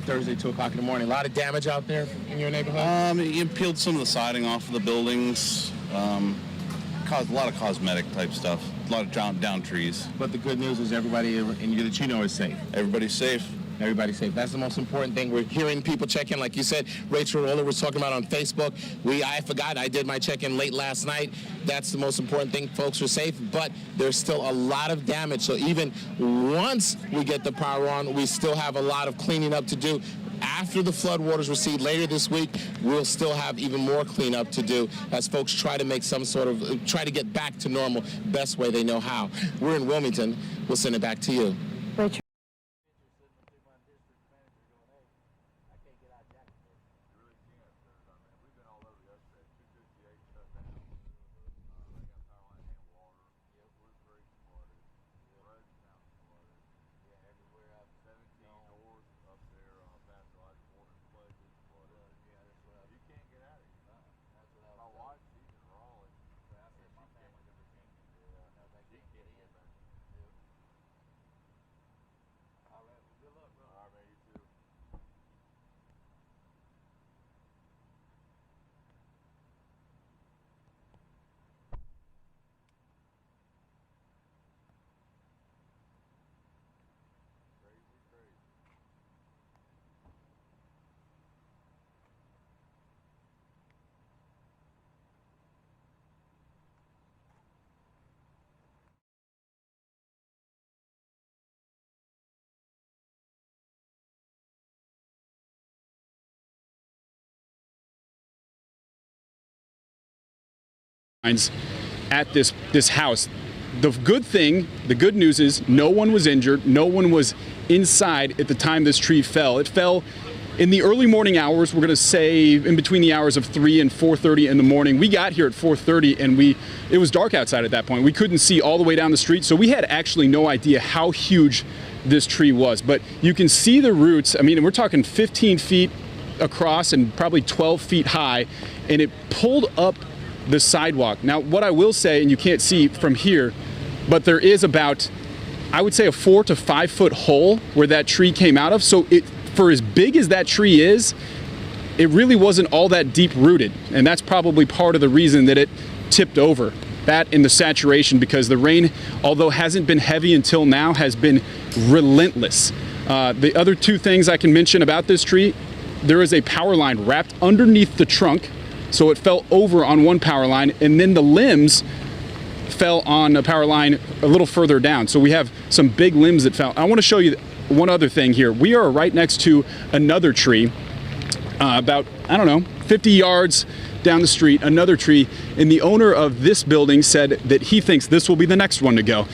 Thursday, 2 o'clock in the morning. A lot of damage out there in your neighborhood? You peeled some of the siding off of the buildings. Caused a lot of cosmetic type stuff. A lot of down trees. But the good news is everybody that you know is safe. Everybody's safe. Everybody's safe. That's the most important thing. We're hearing people check in, like you said. Rachel Roller was talking about on Facebook. I forgot I did my check-in late last night. That's the most important thing. Folks are safe, but there's still a lot of damage. So even once we get the power on, we still have a lot of cleaning up to do. After the floodwaters recede later this week, we'll still have even more cleanup to do as folks try to make try to get back to normal best way they know how. We're in Wilmington. We'll send it back to you. Rachel. At this house. The good news is no one was injured, no one was inside at the time this tree fell. It fell in the early morning hours. We're going to say in between the hours of 3 and 4:30 in the morning. We got here at 4:30 and it was dark outside at that point. We couldn't see all the way down the street, so we had actually no idea how huge this tree was. But you can see the roots. I mean, we're talking 15 feet across and probably 12 feet high, and it pulled up the sidewalk. Now, what I will say, and you can't see from here, but there is about, I would say, a 4 to 5 foot hole where that tree came out of. So for as big as that tree is, it really wasn't all that deep rooted. And that's probably part of the reason that it tipped over. That in the saturation, because the rain, although hasn't been heavy until now, has been relentless. The other two things I can mention about this tree, there is a power line wrapped underneath the trunk. So it fell over on one power line, and then the limbs fell on a power line a little further down. So we have some big limbs that fell. I want to show you one other thing here. We are right next to another tree, about, 50 yards down the street, another tree, and the owner of this building said that he thinks this will be the next one to go.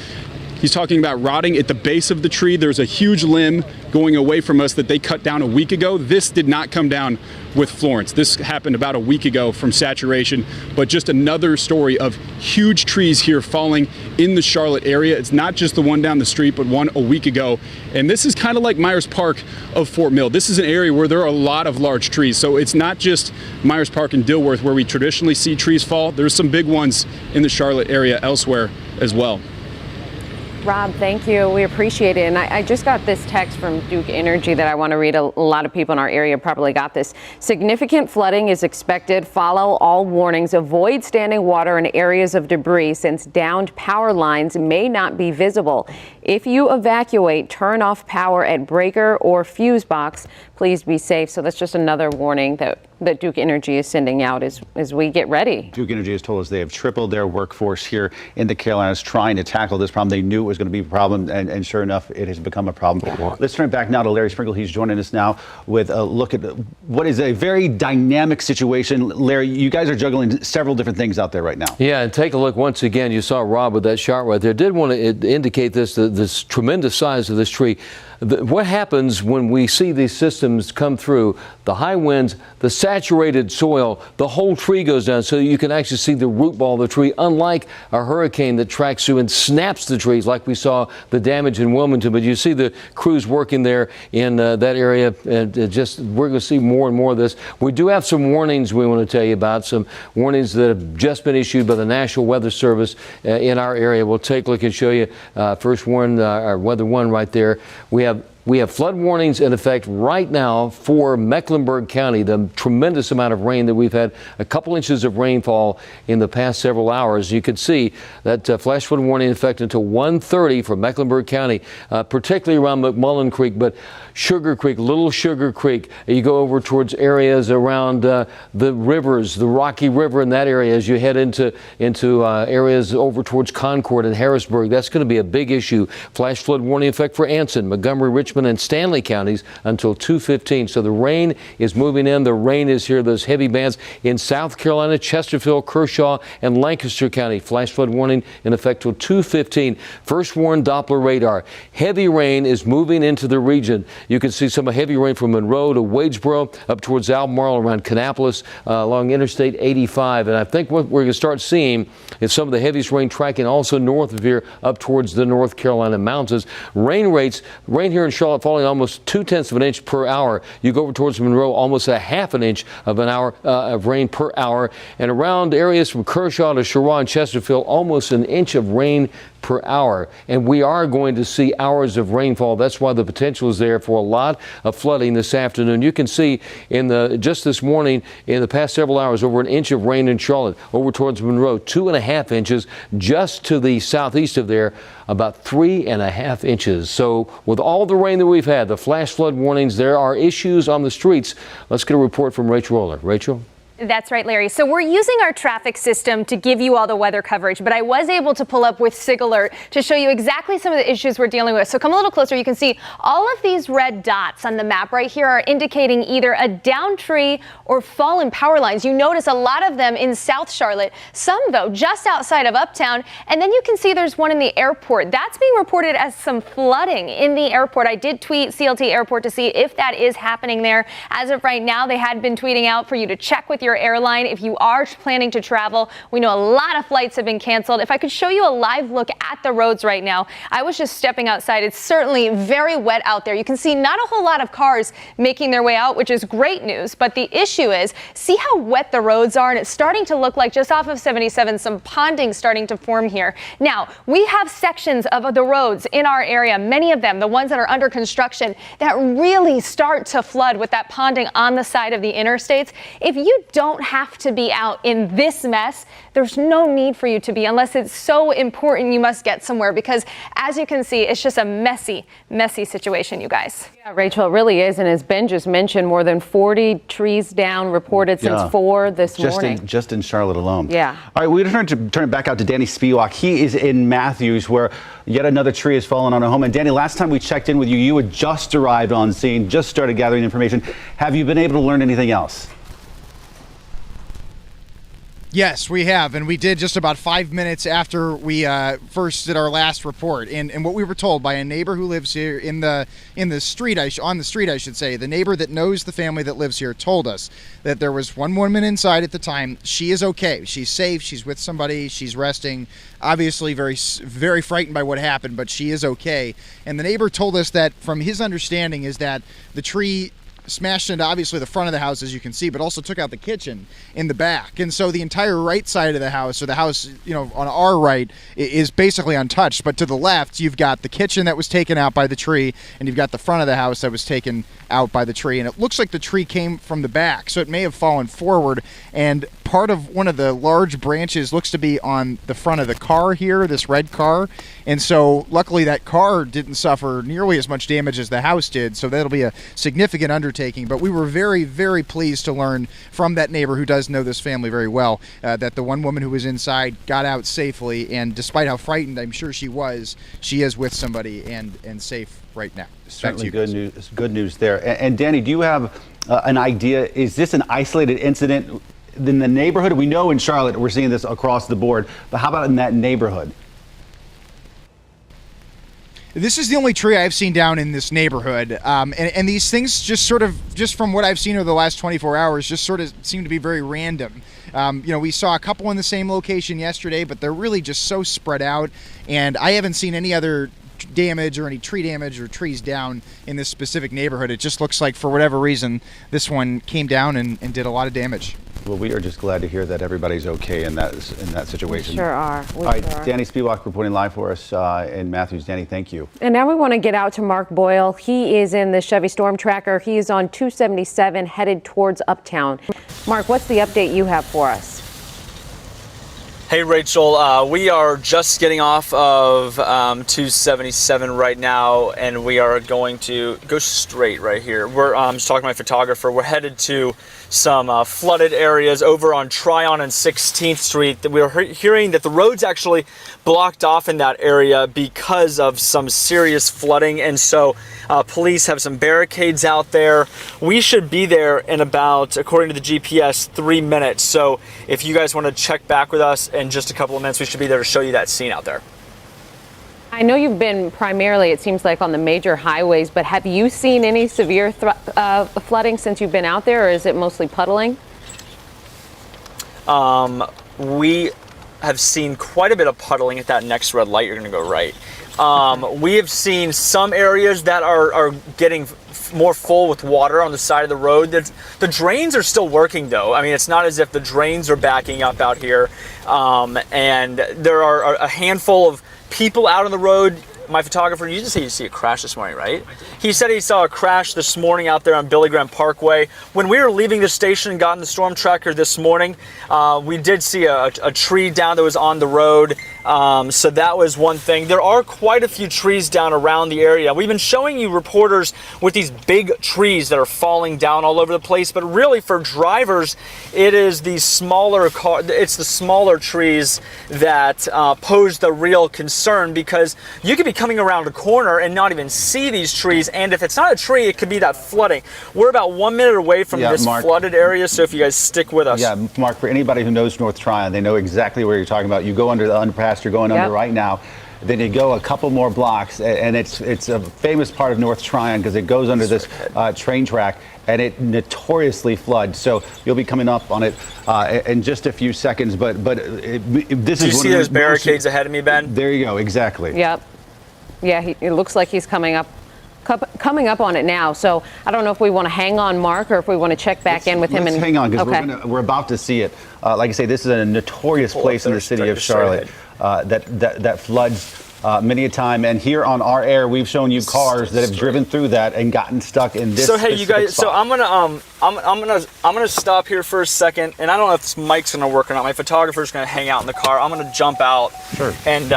He's talking about rotting at the base of the tree. There's a huge limb going away from us that they cut down a week ago. This did not come down with Florence. This happened about a week ago from saturation, but just another story of huge trees here falling in the Charlotte area. It's not just the one down the street, but one a week ago. And this is kind of like Myers Park of Fort Mill. This is an area where there are a lot of large trees. So it's not just Myers Park and Dilworth where we traditionally see trees fall. There's some big ones in the Charlotte area elsewhere as well. Rob, thank you. We appreciate it. And I just got this text from Duke Energy that I want to read. A lot of people in our area probably got this. Significant flooding is expected. Follow all warnings. Avoid standing water in areas of debris since downed power lines may not be visible. If you evacuate, turn off power at breaker or fuse box. Please be safe. So that's just another warning that that Duke Energy is sending out as we get ready. Duke Energy has told us they have tripled their workforce here in the Carolinas trying to tackle this problem. They knew it was going to be a problem, and sure enough, it has become a problem. Let's turn it back now to Larry Sprinkle. He's joining us now with a look at what is a very dynamic situation. Larry, you guys are juggling several different things out there right now. Yeah, and take a look once again. You saw Rob with that shot right there. Did want to indicate this tremendous size of this tree. What happens when we see these systems come through, the high winds, the saturated soil, the whole tree goes down, so you can actually see the root ball of the tree, unlike a hurricane that tracks through and snaps the trees like we saw the damage in Wilmington. But you see the crews working there in that area, and we're going to see more and more of this. We do have some warnings we want to tell you about, some warnings that have just been issued by the National Weather Service in our area. We'll take a look and show you first one, our weather one right there. We have flood warnings in effect right now for Mecklenburg County. The tremendous amount of rain that we've had, a couple inches of rainfall in the past several hours. You can see that flash flood warning in effect until 1:30 for Mecklenburg County, particularly around McMullen Creek, but Sugar Creek, Little Sugar Creek. You go over towards areas around the rivers, the Rocky River in that area as you head into areas over towards Concord and Harrisburg. That's going to be a big issue. Flash flood warning in effect for Anson, Montgomery, Richmond, and Stanley counties until 2:15. So the rain is moving in. The rain is here. Those heavy bands in South Carolina, Chesterfield, Kershaw, and Lancaster County. Flash flood warning in effect till 2:15. First warn Doppler radar. Heavy rain is moving into the region. You can see some heavy rain from Monroe to Wadesboro, up towards Albemarle, around Kannapolis, along Interstate 85. And I think what we're going to start seeing is some of the heaviest rain tracking also north of here, up towards the North Carolina mountains. Rain here in Charlotte falling almost 0.2 of an inch per hour. You go over towards Monroe, almost a half an inch of rain per hour. And around areas from Kershaw to Sharon and Chesterfield, almost an inch of rain per hour. And we are going to see hours of rainfall. That's why the potential is there for a lot of flooding this afternoon. You can see just this morning, in the past several hours, over an inch of rain in Charlotte. Over towards Monroe, 2.5 inches. Just to the southeast of there, about 3.5 inches. So with all the rain that we've had, the flash flood warnings, there are issues on the streets. Let's get a report from Rachel Roller. Rachel? That's right, Larry. So we're using our traffic system to give you all the weather coverage, but I was able to pull up with SIG Alert to show you exactly some of the issues we're dealing with. So come a little closer. You can see all of these red dots on the map right here are indicating either a downed tree or fallen power lines. You notice a lot of them in South Charlotte, some though just outside of Uptown. And then you can see there's one in the airport. That's being reported as some flooding in the airport. I did tweet CLT Airport to see if that is happening there. As of right now, they had been tweeting out for you to check with your airline if you are planning to travel. We know a lot of flights have been canceled. If I could show you a live look at the roads right now, I was just stepping outside. It's certainly very wet out there. You can see not a whole lot of cars making their way out, which is great news. But the issue is, see how wet the roads are? And it's starting to look like just off of 77, some ponding starting to form here. Now, we have sections of the roads in our area, many of them, the ones that are under construction, that really start to flood with that ponding on the side of the interstates. If you don't have to be out in this mess, there's no need for you to be unless it's so important you must get somewhere, because as you can see, it's just a messy, messy situation, you guys. Yeah, Rachel, it really is. And as Ben just mentioned, more than 40 trees down reported since 4 this morning. Just in Charlotte alone. Yeah. All right, we're going to turn it back out to Danny Spiewak. He is in Matthews, where yet another tree has fallen on a home. And Danny, last time we checked in with you, you had just arrived on scene, just started gathering information. Have you been able to learn anything else? Yes, we have, and we did just about 5 minutes after we first did our last report. And what we were told by a neighbor who lives here on the street, I should say, the neighbor that knows the family that lives here told us that there was one woman inside at the time. She is okay. She's safe. She's with somebody. She's resting. Obviously, very, very frightened by what happened, but she is okay. And the neighbor told us that, from his understanding, is that the tree smashed into obviously the front of the house, as you can see, but also took out the kitchen in the back. And so the entire right side of the house, or the house, on our right, is basically untouched. But to the left, you've got the kitchen that was taken out by the tree, and you've got the front of the house that was taken out by the tree. And it looks like the tree came from the back, so it may have fallen forward. And part of one of the large branches looks to be on the front of the car here, this red car. And so luckily that car didn't suffer nearly as much damage as the house did. So that'll be a significant undertaking. But we were very, very pleased to learn from that neighbor who does know this family very well that the one woman who was inside got out safely. And despite how frightened I'm sure she is with somebody and safe right now. Certainly good news there. And Danny, do you have an idea? Is this an isolated incident in the neighborhood? We know in Charlotte we're seeing this across the board, but how about in that neighborhood? This is the only tree I've seen down in this neighborhood. And these things just from what I've seen over the last 24 hours, just sort of seem to be very random. We saw a couple in the same location yesterday, but they're really just so spread out. And I haven't seen any other damage or any tree damage or trees down in this specific neighborhood. It just looks like for whatever reason, this one came down and did a lot of damage. Well, we are just glad to hear that everybody's okay in that situation. We sure are. All right, Danny Spiewak reporting live for us in Matthews. Danny, thank you. And now we want to get out to Mark Boyle. He is in the Chevy Storm Tracker. He is on 277 headed towards Uptown. Mark, what's the update you have for us? Hey, Rachel, we are just getting off of 277 right now, and we are going to go straight right here. We're just talking to my photographer. We're headed to some flooded areas over on Tryon and 16th Street. We're hearing that the road's actually blocked off in that area because of some serious flooding, and so police have some barricades out there. We should be there in about, according to the GPS, 3 minutes. So if you guys want to check back with us in just a couple of minutes, we should be there to show you that scene out there. I know you've been primarily, it seems like, on the major highways, but have you seen any severe flooding since you've been out there, or is it mostly puddling? We have seen quite a bit of puddling at that next red light. You're going to go right. We have seen some areas that are getting more full with water on the side of the road. The drains are still working, though. I mean, it's not as if the drains are backing up out here. And there are a handful of people out on the road. My photographer, you just said you see a crash this morning, right? He said he saw a crash this morning out there on Billy Graham Parkway. When we were leaving the station and got in the storm tracker this morning, we did see a tree down that was on the road. So that was one thing. There are quite a few trees down around the area. We've been showing you reporters with these big trees that are falling down all over the place, but really for drivers, it is the smaller trees that pose the real concern, because you could be coming around a corner and not even see these trees, and if it's not a tree, it could be that flooding. We're about 1 minute away from this flooded area, so if you guys stick with us. Yeah, Mark, for anybody who knows North Tryon, they know exactly where you're talking about. You go under the underpass you're going under right now. Then you go a couple more blocks, and it's a famous part of North Tryon because it goes under this train track, and it notoriously floods. So you'll be coming up on it in just a few seconds. But this is. Do you see those barricades ahead of me, Ben? There you go. Exactly. Yep. Yeah, it looks like he's coming up on it now. So I don't know if we want to hang on Mark or if we want to check back in with him. Let's hang on, because we're about to see it. Like I say, this is a notorious place in the city of Charlotte that floods many a time. And here on our air, we've shown you cars that have driven through that and gotten stuck in this. So hey, you guys. Spot. So I'm gonna stop here for a second, and I don't know if this mic's gonna work or not. My photographer's gonna hang out in the car. I'm gonna jump out. Sure. And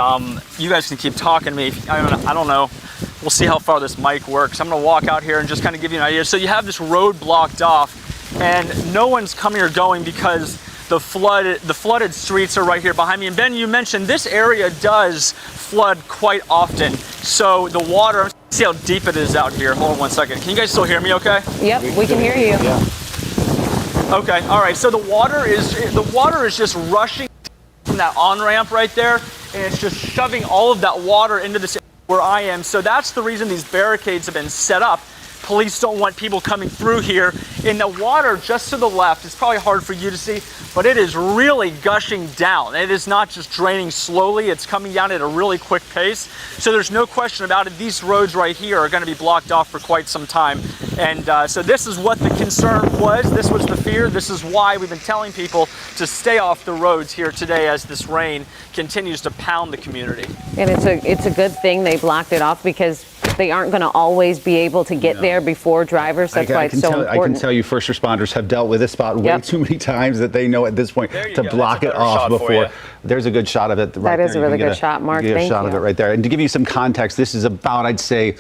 you guys can keep talking to me. I don't know. We'll see how far this mic works. I'm gonna walk out here and just kind of give you an idea. So you have this road blocked off, and no one's coming or going because the flooded streets are right here behind me. And Ben, you mentioned this area does flood quite often. So the water, see how deep it is out here. Hold on 1 second. Can you guys still hear me okay? Yep, we can hear you. Yeah. Okay, all right. So the water is just rushing from that on-ramp right there, and it's just shoving all of that water into this area where I am. So that's the reason these barricades have been set up. Police don't want people coming through here. In the water just to the left, it's probably hard for you to see, but it is really gushing down. It is not just draining slowly, it's coming down at a really quick pace. So there's no question about it. These roads right here are going to be blocked off for quite some time. And so this is what the concern was. This was the fear. This is why we've been telling people to stay off the roads here today as this rain continues to pound the community. And it's a good thing they blocked it off, because they aren't going to always be able to get there before drivers. That's why it's so important. I can tell you first responders have dealt with this spot way too many times that they know at this point to block it off before. There's a good shot of it right there. That is a really good shot, Mark. Thank you. Get a shot of it right there. And to give you some context, this is about, I'd say,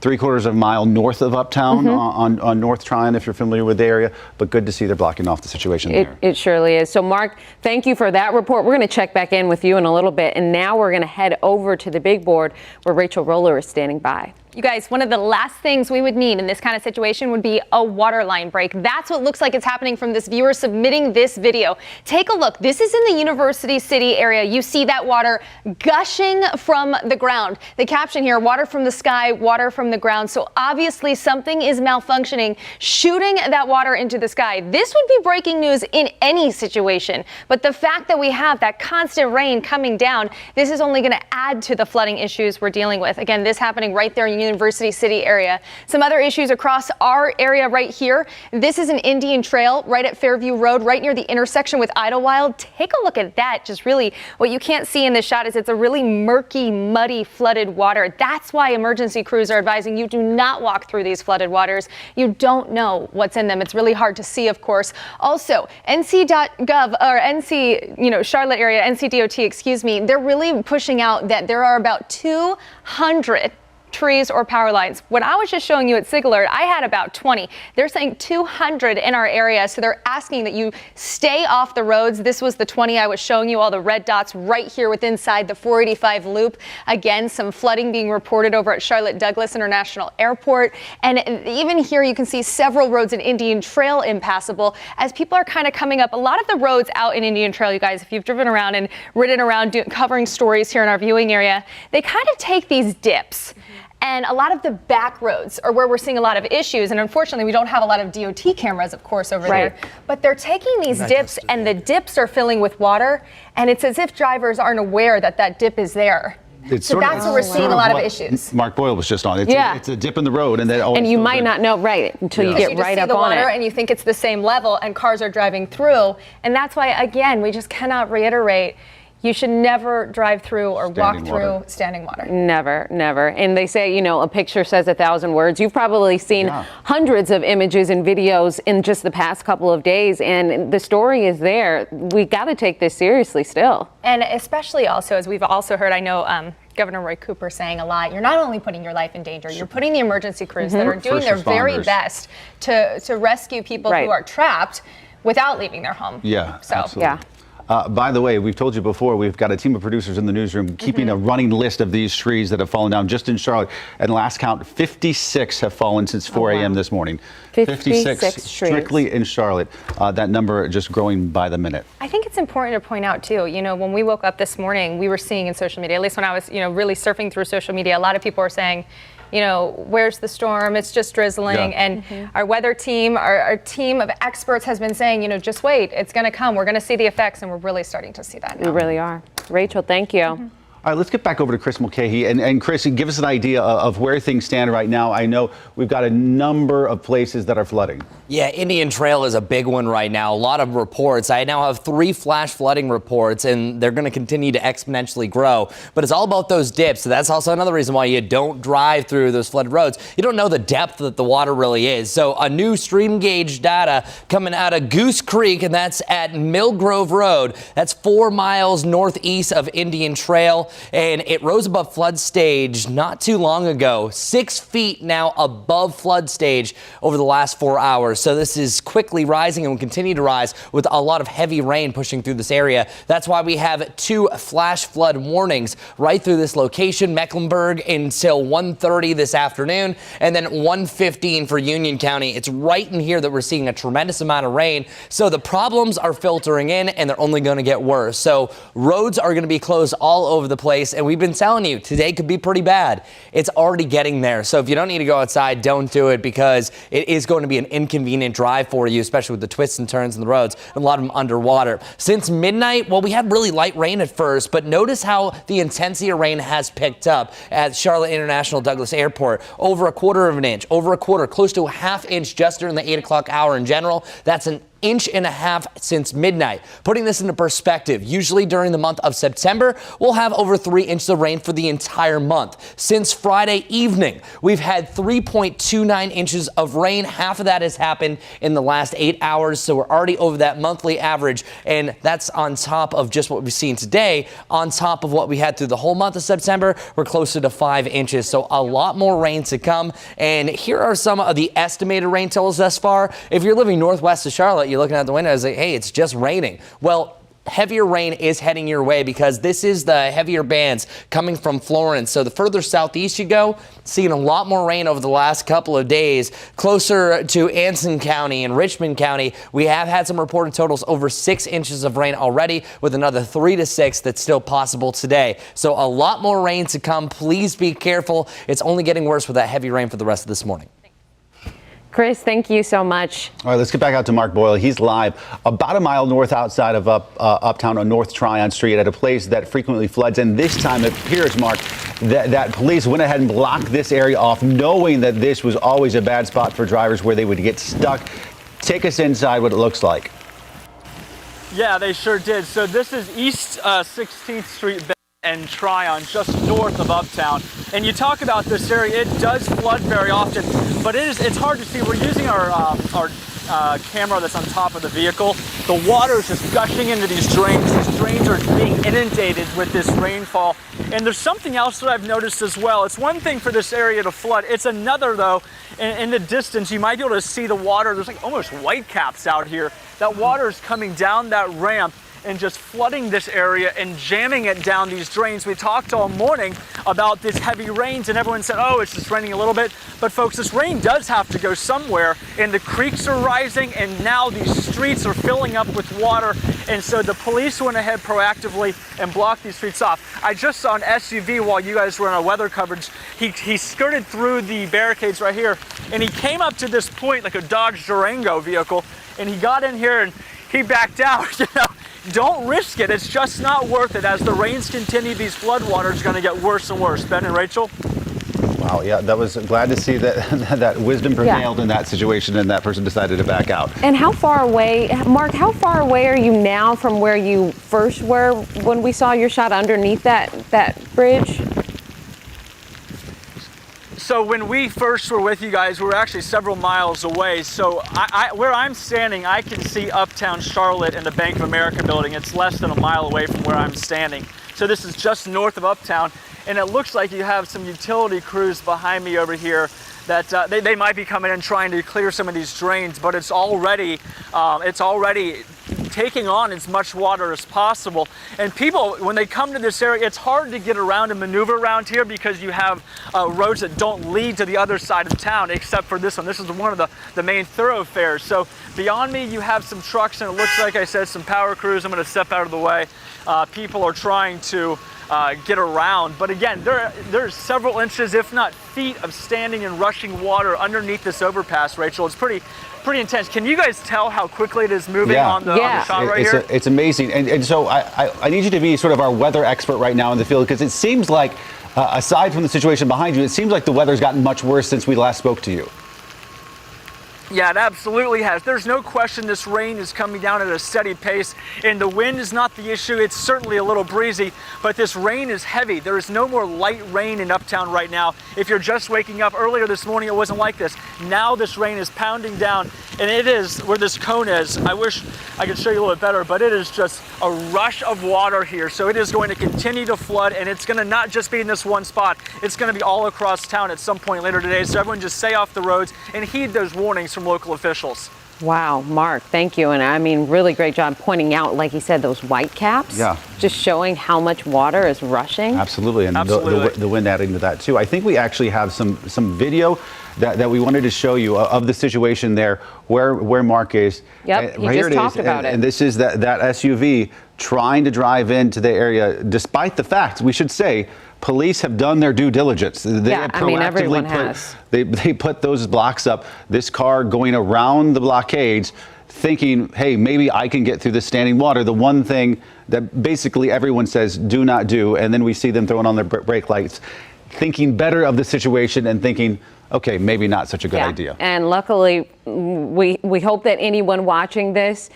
3/4 of a mile north of Uptown on North Tryon, if you're familiar with the area. But good to see they're blocking off the situation there. It surely is. So, Mark, thank you for that report. We're going to check back in with you in a little bit. And now we're going to head over to the big board where Rachel Roller is standing by. You guys, one of the last things we would need in this kind of situation would be a water line break. That's what looks like it's happening from this viewer submitting this video. Take a look. This is in the University City area. You see that water gushing from the ground. The caption here, water from the sky, water from the ground. So obviously something is malfunctioning, shooting that water into the sky. This would be breaking news in any situation. But the fact that we have that constant rain coming down, this is only going to add to the flooding issues we're dealing with. Again, this happening right there in University City area. Some other issues across our area right here. This is an Indian Trail right at Fairview Road, right near the intersection with Idlewild. Take a look at that. Just really what you can't see in this shot is it's a really murky, muddy, flooded water. That's why emergency crews are advising you do not walk through these flooded waters. You don't know what's in them. It's really hard to see, of course. Also, NC.gov or NC, Charlotte area, NCDOT, excuse me, they're really pushing out that there are about 200 trees or power lines. When I was just showing you at SIG Alert, I had about 20. They're saying 200 in our area, so they're asking that you stay off the roads. This was the 20 I was showing you, all the red dots right here inside the 485 loop. Again, some flooding being reported over at Charlotte Douglas International Airport. And even here you can see several roads in Indian Trail impassable as people are kind of coming up. A lot of the roads out in Indian Trail, you guys, if you've driven around and ridden around covering stories here in our viewing area, they kind of take these dips. And a lot of the back roads are where we're seeing a lot of issues. And unfortunately, we don't have a lot of DOT cameras, of course, over there. But they're taking these dips, and the dips are filling with water. And it's as if drivers aren't aware that that dip is there. So that's where we're seeing a lot of issues. Mark Boyle was just on. It's a dip in the road, and and you might not know until you get right up on it. And you think it's the same level, and cars are driving through. And that's why, again, we just cannot reiterate. You should never drive through or walk through standing water. Never, never. And they say, a picture says 1,000 words. You've probably seen hundreds of images and videos in just the past couple of days, and the story is there. We got to take this seriously still. And especially also, as we've also heard, I know Governor Roy Cooper saying a lot, you're not only putting your life in danger, you're putting the emergency crews that are doing their very best to rescue people who are trapped without leaving their home. Absolutely. By the way, we've told you before, we've got a team of producers in the newsroom keeping a running list of these trees that have fallen down just in Charlotte. And last count, 56 have fallen since 4 a.m. this morning. 56 strictly in Charlotte. That number just growing by the minute. I think it's important to point out, too, when we woke up this morning, we were seeing in social media, at least when I was, really surfing through social media, a lot of people were saying, where's the storm? It's just drizzling. And our weather team, our team of experts has been saying, just wait, it's going to come. We're going to see the effects, and we're really starting to see that now. We really are. Rachel, thank you. All right, let's get back over to Chris Mulcahy. And Chris, give us an idea of where things stand right now. I know we've got a number of places that are flooding. Yeah, Indian Trail is a big one right now. A lot of reports. I now have 3 flash flooding reports, and they're going to continue to exponentially grow. But it's all about those dips. So that's also another reason why you don't drive through those flooded roads. You don't know the depth that the water really is. So a new stream gauge data coming out of Goose Creek, and that's at Mill Grove Road. That's 4 miles northeast of Indian Trail. And it rose above flood stage not too long ago. 6 feet now above flood stage over the last 4 hours. So this is quickly rising and will continue to rise with a lot of heavy rain pushing through this area. That's why we have 2 flash flood warnings right through this location, Mecklenburg until 1:30 this afternoon, and then 1:15 for Union County. It's right in here that we're seeing a tremendous amount of rain. So the problems are filtering in, and they're only going to get worse. So roads are going to be closed all over the place, and we've been telling you today could be pretty bad. It's already getting there. So if you don't need to go outside, don't do it, because it is going to be an inconvenient drive for you, especially with the twists and turns in the roads, and a lot of them underwater. Since midnight, well, we had really light rain at first, but notice how the intensity of rain has picked up at Charlotte International Douglas Airport. Over 1/4 of an inch, over a quarter, close to a 1/2 inch just during the 8 o'clock hour in general. That's an 1.5 inches since midnight. Putting this into perspective, usually during the month of September, we'll have over 3 inches of rain for the entire month. Since Friday evening, we've had 3.29 inches of rain. Half of that has happened in the last 8 hours, so we're already over that monthly average, and that's on top of just what we've seen today. On top of what we had through the whole month of September, we're closer to 5 inches, so a lot more rain to come. And here are some of the estimated rain totals thus far. If you're living northwest of Charlotte, you're looking out the window and say, hey, it's just raining. Well, heavier rain is heading your way because this is the heavier bands coming from Florence. So the further southeast you go, seeing a lot more rain over the last couple of days. Closer to Anson County and Richmond County, we have had some reported totals over 6 inches of rain already, with another 3 to 6 that's still possible today. So a lot more rain to come. Please be careful. It's only getting worse with that heavy rain for the rest of this morning. Chris, thank you so much. All right, let's get back out to Mark Boyle. He's live about a mile north outside of Uptown on North Tryon Street at a place that frequently floods. And this time it appears, Mark, that police went ahead and blocked this area off, knowing that this was always a bad spot for drivers where they would get stuck. Take us inside what it looks like. Yeah, they sure did. So this is East 16th Street and Tryon, just north of Uptown. And you talk about this area, it does flood very often, but it's hard to see. We're using our camera that's on top of the vehicle. The water is just gushing into these drains. These drains are being inundated with this rainfall. And there's something else that I've noticed as well. It's one thing for this area to flood. It's another, though, in the distance, you might be able to see the water. There's like almost whitecaps out here. That water is coming down that ramp and just flooding this area and jamming it down these drains. We talked all morning about this heavy rains, and everyone said, oh, it's just raining a little bit. But folks, this rain does have to go somewhere, and the creeks are rising, and now these streets are filling up with water. And so the police went ahead proactively and blocked these streets off. I just saw an SUV while you guys were in our weather coverage. He skirted through the barricades right here, and he came up to this point like a Dodge Durango vehicle, and he got in here and he backed out. You know, don't risk it. It's just not worth it. As the rains continue, these floodwaters are going to get worse and worse. Ben and Rachel? Wow, yeah, that was glad to see that that wisdom prevailed in that situation and that person decided to back out. And how far away, Mark, how far away are you now from where you first were when we saw your shot underneath that bridge? So when we first were with you guys, we were actually several miles away. So where I'm standing, I can see Uptown Charlotte and the Bank of America building. It's less than a mile away from where I'm standing. So this is just north of Uptown, and it looks like you have some utility crews behind me over here that they might be coming in trying to clear some of these drains, but it's already taking on as much water as possible. And people, when they come to this area, it's hard to get around and maneuver around here because you have roads that don't lead to the other side of town, except for this one. This is one of the main thoroughfares. So beyond me, you have some trucks, and it looks like I said, some power crews. I'm gonna step out of the way. People are trying to get around. But again, there's several inches, if not feet, of standing and rushing water underneath this overpass, Rachel. It's pretty intense. Can you guys tell how quickly it is moving on the shot right here? It's amazing. And so I need you to be sort of our weather expert right now in the field, because it seems like, aside from the situation behind you, it seems like the weather's gotten much worse since we last spoke to you. Yeah, it absolutely has. There's no question this rain is coming down at a steady pace, and the wind is not the issue. It's certainly a little breezy, but this rain is heavy. There is no more light rain in Uptown right now. If you're just waking up earlier this morning, it wasn't like this. Now this rain is pounding down, and it is where this cone is. I wish I could show you a little bit better, but it is just a rush of water here. So it is going to continue to flood, and it's going to not just be in this one spot. It's going to be all across town at some point later today. So everyone just stay off the roads and heed those warnings from local officials. Wow, Mark, thank you. And I mean, really great job pointing out, like you said, those white caps. Yeah. Just showing how much water is rushing. Absolutely, and the wind adding to that too. I think we actually have some video that we wanted to show you of the situation there where Mark is. Yep, he just talked about it. And this is that SUV trying to drive into the area, despite the fact, we should say, police have done their due diligence. They have everyone has. They put those blocks up. This car going around the blockades, thinking, hey, maybe I can get through the standing water. The one thing that basically everyone says do not do, and then we see them throwing on their brake lights, thinking better of the situation and thinking, okay, maybe not such a good idea. And luckily, we hope that anyone watching this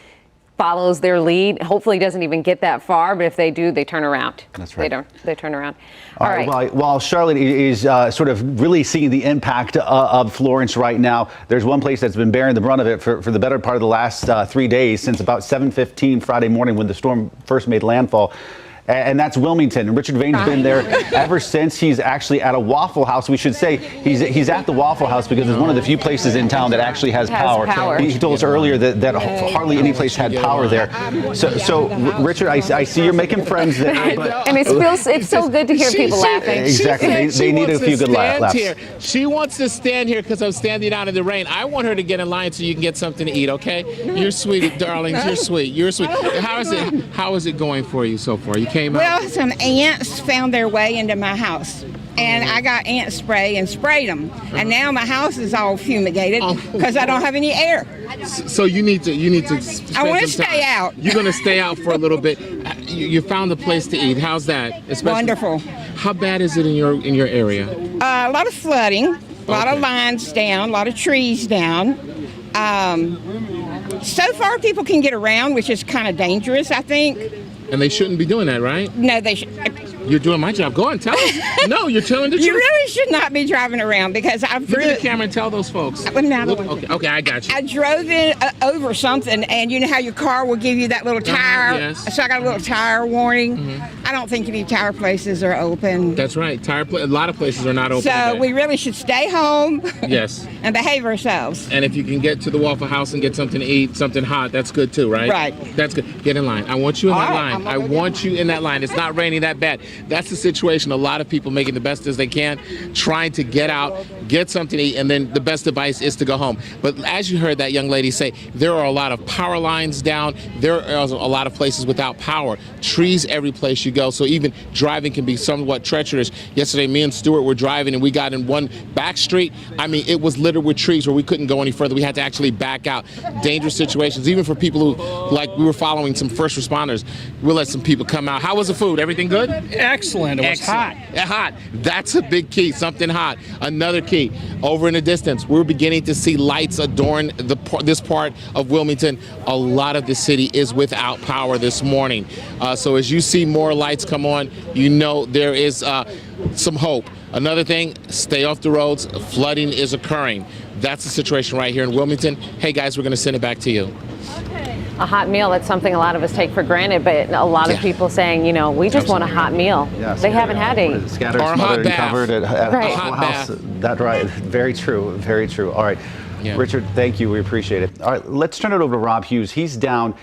follows their lead. Hopefully doesn't even get that far, but if they do, they turn around. That's right. They turn around. All right. While Charlotte is sort of really seeing the impact of Florence right now, there's one place that's been bearing the brunt of it for the better part of the last 3 days, since about 7:15 Friday morning when the storm first made landfall. And that's Wilmington. And Richard Vane's been there ever since. He's actually at a Waffle House. We should say he's at the Waffle House because it's one of the few places in town that actually has power. He told us earlier that hardly any place had power there. So Richard, I see you're making friends there. And it's so good to hear people laughing. Exactly. They need a few good laughs. She wants to stand here because I'm standing out in the rain. I want her to get in line so you can get something to eat, okay? You're sweet, darlings. You're sweet. You're sweet. How is it going for you so far? You came out? Well, some ants found their way into my house, and I got ant spray and sprayed them, and now my house is all fumigated because I don't have any air. So you need to. I want to stay out. You're going to stay out for a little bit. You found a place to eat. How's that? Wonderful. How bad is it in your area? A lot of flooding, a lot of lines down, a lot of trees down. So far, people can get around, which is kind of dangerous, I think. And they shouldn't be doing that, right? No, they should. You're doing my job. Go on, tell us. No, you're telling the truth. You really should not be driving around because I've Look at the camera and tell those folks. Okay, I got you. I drove in over something, and you know how your car will give you that little tire? Yes. So I got a little tire warning. I don't think any tire places are open. That's right. A lot of places are not open So today. we really should stay home. Yes. And behave ourselves. And if you can get to the Waffle House and get something to eat, something hot, that's good too, right? Right. That's good. Get in line. I want you in that line. I want you in that line. It's not raining that bad. That's the situation. A lot of people making the best as they can, trying to get out, get something to eat, and then the best advice is to go home. But as you heard that young lady say, there are a lot of power lines down. There are a lot of places without power. Trees every place you go. So even driving can be somewhat treacherous. Yesterday, me and Stuart were driving, and we got in one back street. I mean, it was littered with trees where we couldn't go any further. We had to actually back out. Dangerous situations, even for people who, like, we were following some first responders. We'll let some people come out. How was the food? Everything good? Excellent. It was hot. Hot. That's a big key. Something hot. Another key. Over in the distance, we're beginning to see lights adorn this part of Wilmington. A lot of the city is without power this morning. So as you see more lights come on, you know there is some hope. Another thing, stay off the roads. Flooding is occurring. That's the situation right here in Wilmington. Hey guys, we're going to send it back to you. A hot meal, that's something a lot of us take for granted, but a lot of people saying, you know, we just want a hot meal. Yes. They haven't had any. Scattered, smothered, and covered at Right. Waffle House. That's right. Very true. Very true. All right. Yeah. Richard, thank you. We appreciate it. All right. Let's turn it over to Rob Hughes. He's down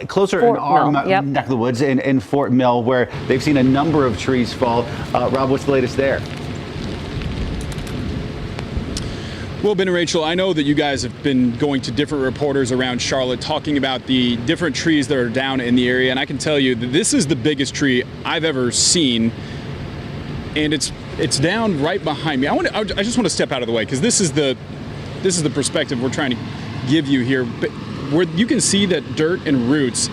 closer in our neck of the woods in Fort Mill, where they've seen a number of trees fall. Rob, what's the latest there? Well, Ben and Rachel, I know that you guys have been going to different reporters around Charlotte talking about the different trees that are down in the area, and I can tell you that this is the biggest tree I've ever seen, and it's down right behind me. I just want to step out of the way because this is the perspective we're trying to give you here. But where you can see that dirt and roots,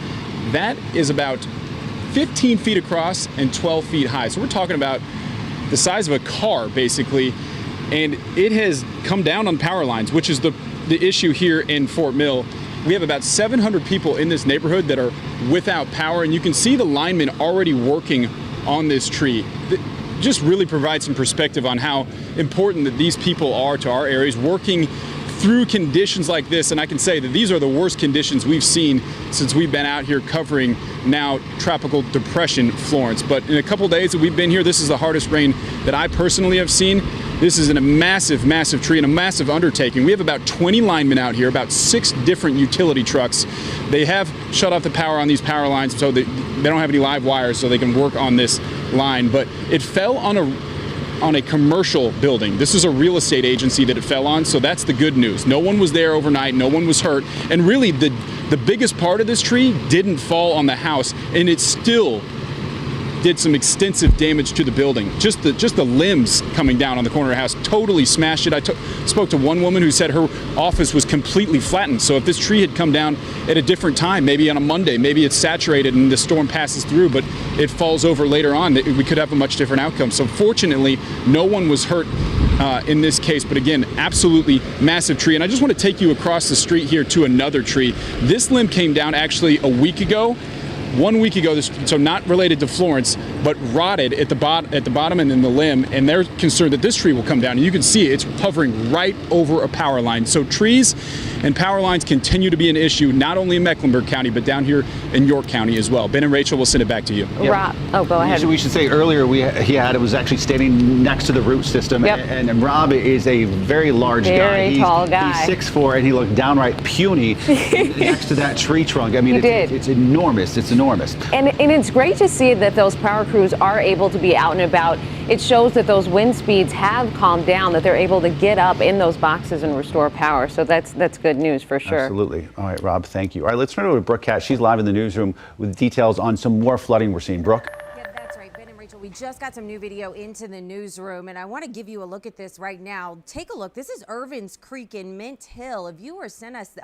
that is about 15 feet across and 12 feet high. So we're talking about the size of a car, basically. And it has come down on power lines, which is the issue here in Fort Mill. We have about 700 people in this neighborhood that are without power, and you can see the linemen already working on this tree. Just really provides some perspective on how important that these people are to our areas, working through conditions like this. And I can say that these are the worst conditions we've seen since we've been out here covering now Tropical Depression Florence. But in a couple days that we've been here, this is the hardest rain that I personally have seen. This is a massive, massive tree and a massive undertaking. We have about 20 linemen out here, about 6 different utility trucks. They have shut off the power on these power lines so they don't have any live wires so they can work on this line. But it fell on a commercial building. This is a real estate agency that it fell on, so that's the good news. No one was there overnight, no one was hurt, and really the biggest part of this tree didn't fall on the house, and it still did some extensive damage to the building. Just the limbs coming down on the corner of the house totally smashed it. I spoke to one woman who said her office was completely flattened. So if this tree had come down at a different time, maybe on a Monday, maybe it's saturated and the storm passes through, but it falls over later on, we could have a much different outcome. So fortunately, no one was hurt in this case, but again, absolutely massive tree. And I just want to take you across the street here to another tree. This limb came down actually a week ago. 1 week ago, so not related to Florence, but rotted at the bottom and in the limb, and they're concerned that this tree will come down. And you can see it's hovering right over a power line. So trees and power lines continue to be an issue, not only in Mecklenburg County, but down here in York County as well. Ben and Rachel, we'll send it back to you. Rob, oh, go ahead. We should say earlier it was actually standing next to the root system, and Rob is a very large guy. Very tall guy. He's 6'4", and he looked downright puny next to that tree trunk. I mean, it's enormous. It's enormous. And it's great to see that those power crews are able to be out and about. It shows that those wind speeds have calmed down, that they're able to get up in those boxes and restore power. So that's good news for sure. Absolutely. All right, Rob, thank you. All right, let's turn over to Brooke Cat. She's live in the newsroom with details on some more flooding we're seeing. Brooke? Yeah, that's right. Ben and Rachel, we just got some new video into the newsroom, and I want to give you a look at this right now. Take a look. This is Irvin's Creek in Mint Hill. A viewer sent us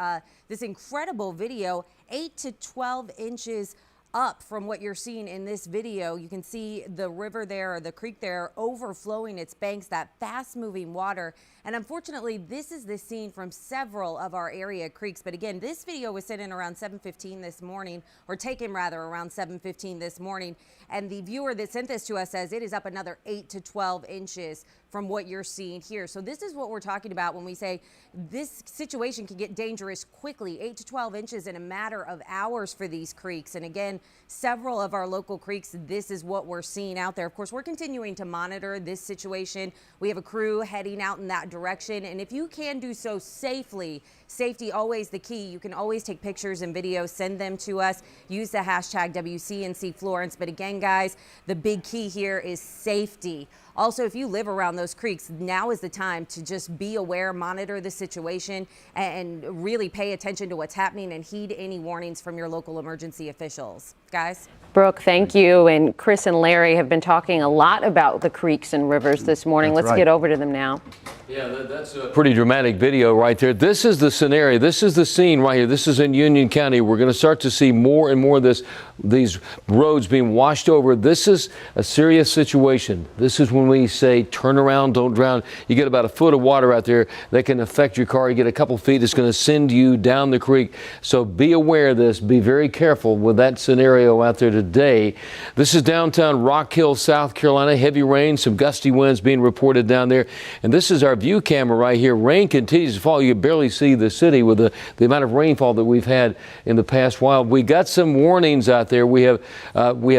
this incredible video, 8 to 12 inches up from what you're seeing in this video. You can see the river there, or the creek there, overflowing its banks, that fast moving water. And unfortunately, this is the scene from several of our area creeks. But again, this video was sent in around 7:15 this morning, or taken rather around 7:15 this morning. And the viewer that sent this to us says it is up another 8 to 12 inches from what you're seeing here. So this is what we're talking about when we say this situation can get dangerous quickly. 8 to 12 inches in a matter of hours for these creeks. And again, several of our local creeks, this is what we're seeing out there. Of course, we're continuing to monitor this situation. We have a crew heading out in that direction. And if you can do so safely, safety always the key. You can always take pictures and videos, send them to us, use the hashtag WCNC Florence. But again, guys, the big key here is safety. Also, if you live around those creeks, now is the time to just be aware, monitor the situation, and really pay attention to what's happening and heed any warnings from your local emergency officials. Guys? Brooke, thank you. And Chris and Larry have been talking a lot about the creeks and rivers this morning. Let's get over to them now. Yeah, that's a pretty dramatic video right there. This is the scenario. This is the scene right here. This is in Union County. We're going to start to see more and more of these roads being washed over. This is a serious situation. This is when we say turn around, don't drown. You get about a foot of water out there that can affect your car. You get a couple feet, it's going to send you down the creek. So be aware of this. Be very careful with that scenario out there today. This is downtown Rock Hill, South Carolina. Heavy rain, some gusty winds being reported down there. And this is our view camera right here. Rain continues to fall. You barely see the city with the amount of rainfall that we've had in the past while. We got some warnings out there. We have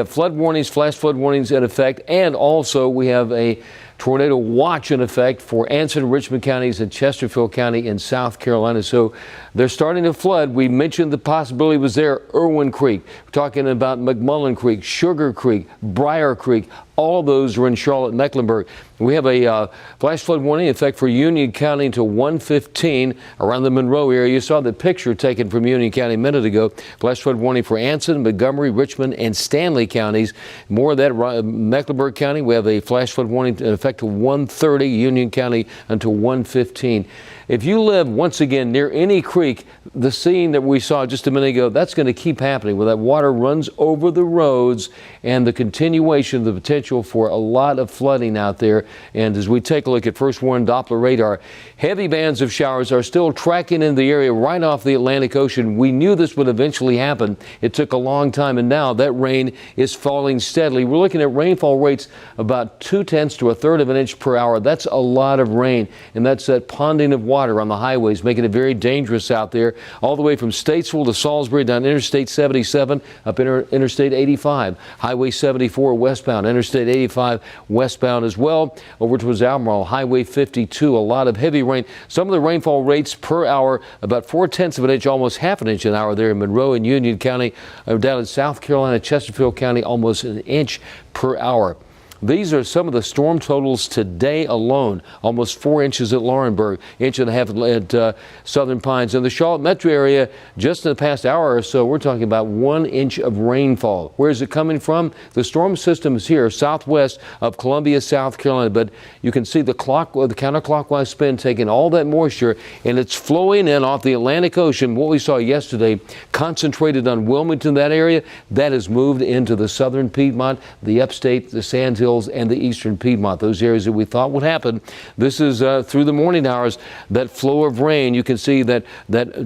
flood warnings, flash flood warnings in effect, and also we have a tornado watch in effect for Anson and Richmond counties and Chesterfield County in South Carolina. So they're starting to flood. We mentioned the possibility was there. Irwin Creek. We're talking about McMullen Creek, Sugar Creek, Briar Creek. All those are in Charlotte, Mecklenburg. We have a flash flood warning in effect for Union County to 1:15 around the Monroe area. You saw the picture taken from Union County a minute ago. Flash flood warning for Anson, Montgomery, Richmond, and Stanley counties. More of that, Mecklenburg County, we have a flash flood warning in effect to 1:30, Union County until 1:15. If you live, once again, near any creek, the scene that we saw just a minute ago, that's going to keep happening where that water runs over the roads and the continuation of the potential for a lot of flooding out there. And as we take a look at first warning Doppler radar, heavy bands of showers are still tracking in the area right off the Atlantic Ocean. We knew this would eventually happen. It took a long time, and now that rain is falling steadily. We're looking at rainfall rates about 2/10 to 1/3 of an inch per hour. That's a lot of rain, and that's that ponding of water on the highways, making it very dangerous out there, all the way from Statesville to Salisbury, down Interstate 77, up Interstate 85, Highway 74 westbound, Interstate 85 westbound as well, over towards Albemarle, Highway 52, a lot of heavy rain. Some of the rainfall rates per hour, about 4/10 of an inch, almost half an inch an hour there in Monroe and Union County. Down in South Carolina, Chesterfield County, almost an inch per hour. These are some of the storm totals today alone. Almost 4 inches at Laurinburg, 1.5 at Southern Pines. In the Charlotte metro area, just in the past hour or so, we're talking about 1 inch of rainfall. Where is it coming from? The storm system is here, southwest of Columbia, South Carolina. But you can see the counterclockwise spin taking all that moisture, and it's flowing in off the Atlantic Ocean. What we saw yesterday, concentrated on Wilmington, that area, that has moved into the southern Piedmont, the upstate, the Sand Hill Hills and the eastern Piedmont, those areas that we thought would happen. This is through the morning hours, that flow of rain. You can see that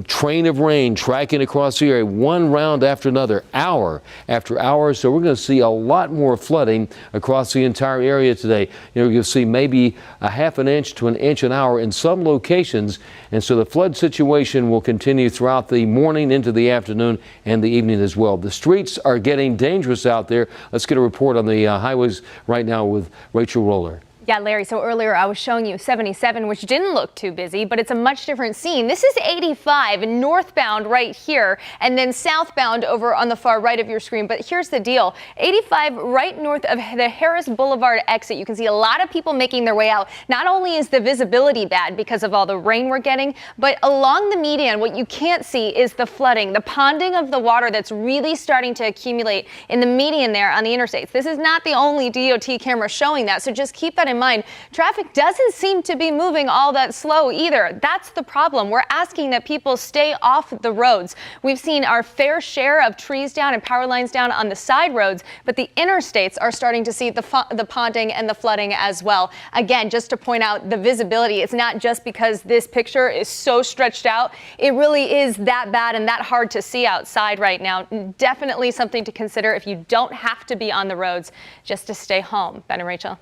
train of rain tracking across the area, one round after another, hour after hour. So we're going to see a lot more flooding across the entire area today. You'll see maybe a half an inch to an inch an hour in some locations. And so the flood situation will continue throughout the morning into the afternoon and the evening as well. The streets are getting dangerous out there. Let's get a report on the highways right now with Rachel Roller. Yeah, Larry, so earlier I was showing you 77, which didn't look too busy, but it's a much different scene. This is 85 northbound right here, and then southbound over on the far right of your screen. But here's the deal. 85 right north of the Harris Boulevard exit. You can see a lot of people making their way out. Not only is the visibility bad because of all the rain we're getting, but along the median, what you can't see is the flooding, the ponding of the water that's really starting to accumulate in the median there on the interstates. This is not the only DOT camera showing that, so just keep that in mind. Traffic doesn't seem to be moving all that slow either. That's the problem. We're asking that people stay off the roads. We've seen our fair share of trees down and power lines down on the side roads, but the interstates are starting to see the ponding and the flooding as well. Again, just to point out the visibility, it's not just because this picture is so stretched out. It really is that bad and that hard to see outside right now. Definitely something to consider if you don't have to be on the roads, just to stay home. Ben and Rachel.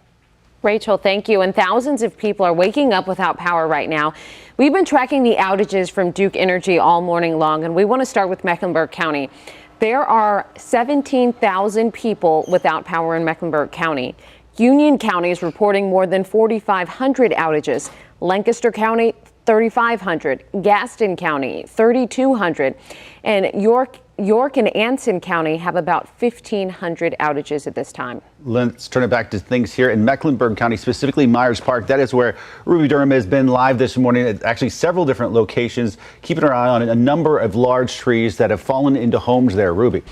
Rachel, thank you. And thousands of people are waking up without power right now. We've been tracking the outages from Duke Energy all morning long, and we want to start with Mecklenburg County. There are 17,000 people without power in Mecklenburg County. Union County is reporting more than 4,500 outages. Lancaster County, 3,500. Gaston County, 3,200. And York and Anson County have about 1,500 outages at this time. Let's turn it back to things here in Mecklenburg County, specifically Myers Park. That is where Ruby Durham has been live this morning at actually several different locations, keeping her eye on a number of large trees that have fallen into homes there. Ruby.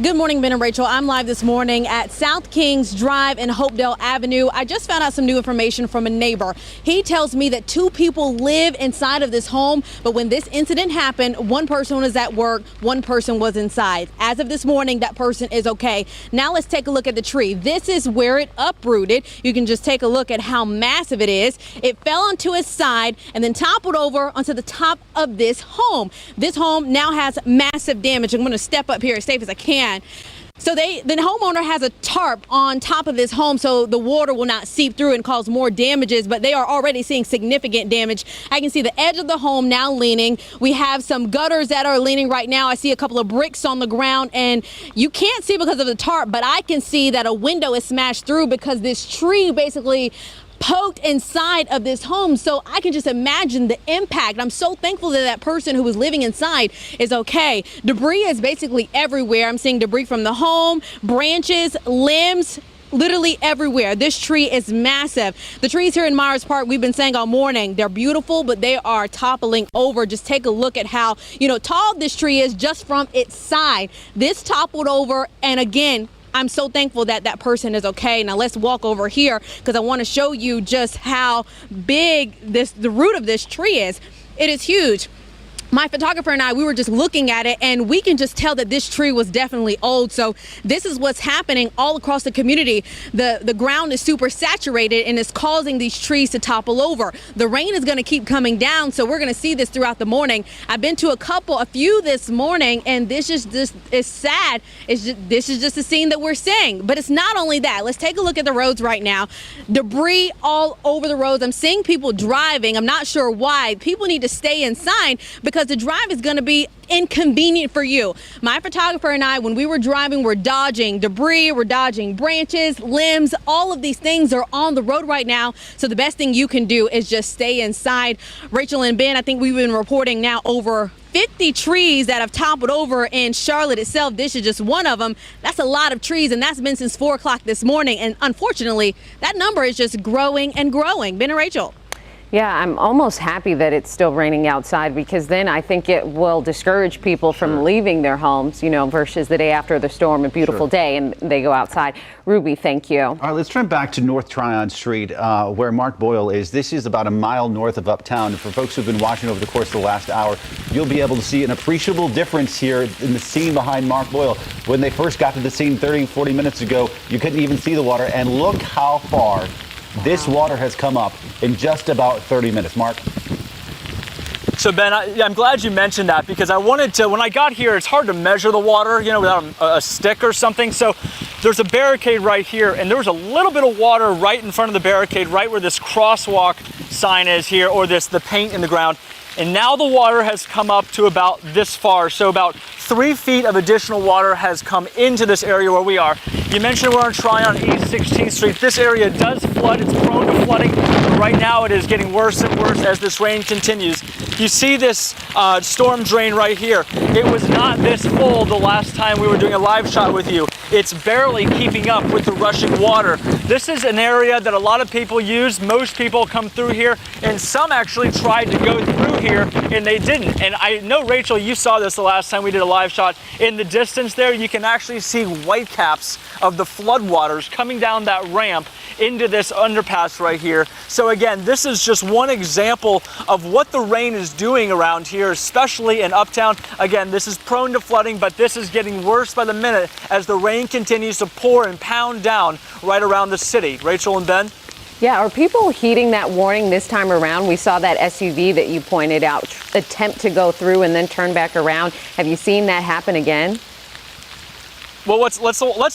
Good morning, Ben and Rachel. I'm live this morning at South Kings Drive and Hopedale Avenue. I just found out some new information from a neighbor. He tells me that 2 people live inside of this home, but when this incident happened, one person was at work, one person was inside. As of this morning, that person is okay. Now let's take a look at the tree. This is where it uprooted. You can just take a look at how massive it is. It fell onto its side and then toppled over onto the top of this home. This home now has massive damage. I'm going to step up here as safe as I can. So the homeowner has a tarp on top of this home so the water will not seep through and cause more damages, but they are already seeing significant damage. I can see the edge of the home now leaning. We have some gutters that are leaning right now. I see a couple of bricks on the ground, and you can't see because of the tarp, but I can see that a window is smashed through because this tree basically poked inside of this home. So I can just imagine the impact. I'm so thankful that that person who was living inside is okay. Debris is basically everywhere. I'm seeing debris from the home, branches, limbs, literally everywhere. This tree is massive. The trees here in Myers Park, we've been saying all morning, they're beautiful, but they are toppling over. Just take a look at how, tall this tree is just from its side. This toppled over, and again, I'm so thankful that that person is okay. Now let's walk over here because I want to show you just how big the root of this tree is. It is huge. My photographer and I, we were just looking at it, and we can just tell that this tree was definitely old. So this is what's happening all across the community. The ground is super saturated and it's causing these trees to topple over. The rain is going to keep coming down, so we're going to see this throughout the morning. I've been to a few this morning, and this is just, it's sad. This is just a scene that we're seeing. But it's not only that. Let's take a look at the roads right now. Debris all over the roads. I'm seeing people driving. I'm not sure why. People need to stay inside because the drive is going to be inconvenient for you. My photographer and I, when we were driving, we're dodging debris, we're dodging branches, limbs. All of these things are on the road right now. So the best thing you can do is just stay inside. Rachel and Ben, I think we've been reporting now over 50 trees that have toppled over in Charlotte itself. This is just one of them. That's a lot of trees, and that's been since 4 o'clock this morning. And unfortunately, that number is just growing and growing. Ben and Rachel. Yeah, I'm almost happy that it's still raining outside, because then I think it will discourage people from leaving their homes, you know, versus the day after the storm, a beautiful day, and they go outside. Ruby, thank you. All right, let's turn back to North Tryon Street, where Mark Boyle is. This is about a mile north of Uptown. For folks who've been watching over the course of the last hour, you'll be able to see an appreciable difference here in the scene behind Mark Boyle. When they first got to the scene 30, 40 minutes ago, you couldn't even see the water, and look how far this water has come up in just about 30 minutes. Mark? So Ben, I'm glad you mentioned that, because I wanted to, when I got here, it's hard to measure the water, you know, without a stick or something. So there's a barricade right here, and there was a little bit of water right in front of the barricade, right where this crosswalk sign is here, or the paint in the ground. And now the water has come up to about this far. So about 3 feet of additional water has come into this area where we are. You mentioned we're on Tryon, East 16th Street. This area does flood. It's prone to flooding. But right now it is getting worse and worse as this rain continues. You see this storm drain right here. It was not this full the last time we were doing a live shot with you. It's barely keeping up with the rushing water. This is an area that a lot of people use. Most people come through here, and some actually tried to go through here and they didn't. And I know, Rachel, you saw this the last time we did a live shot. In the distance there, you can actually see white caps of the floodwaters coming down that ramp into this underpass right here. So again, this is just one example of what the rain is doing around here, especially in Uptown. Again, this is prone to flooding, but this is getting worse by the minute as the rain continues to pour and pound down right around the city. Rachel and Ben? Yeah, are people heeding that warning this time around? We saw that SUV that you pointed out attempt to go through and then turn back around. Have you seen that happen again? Well, let's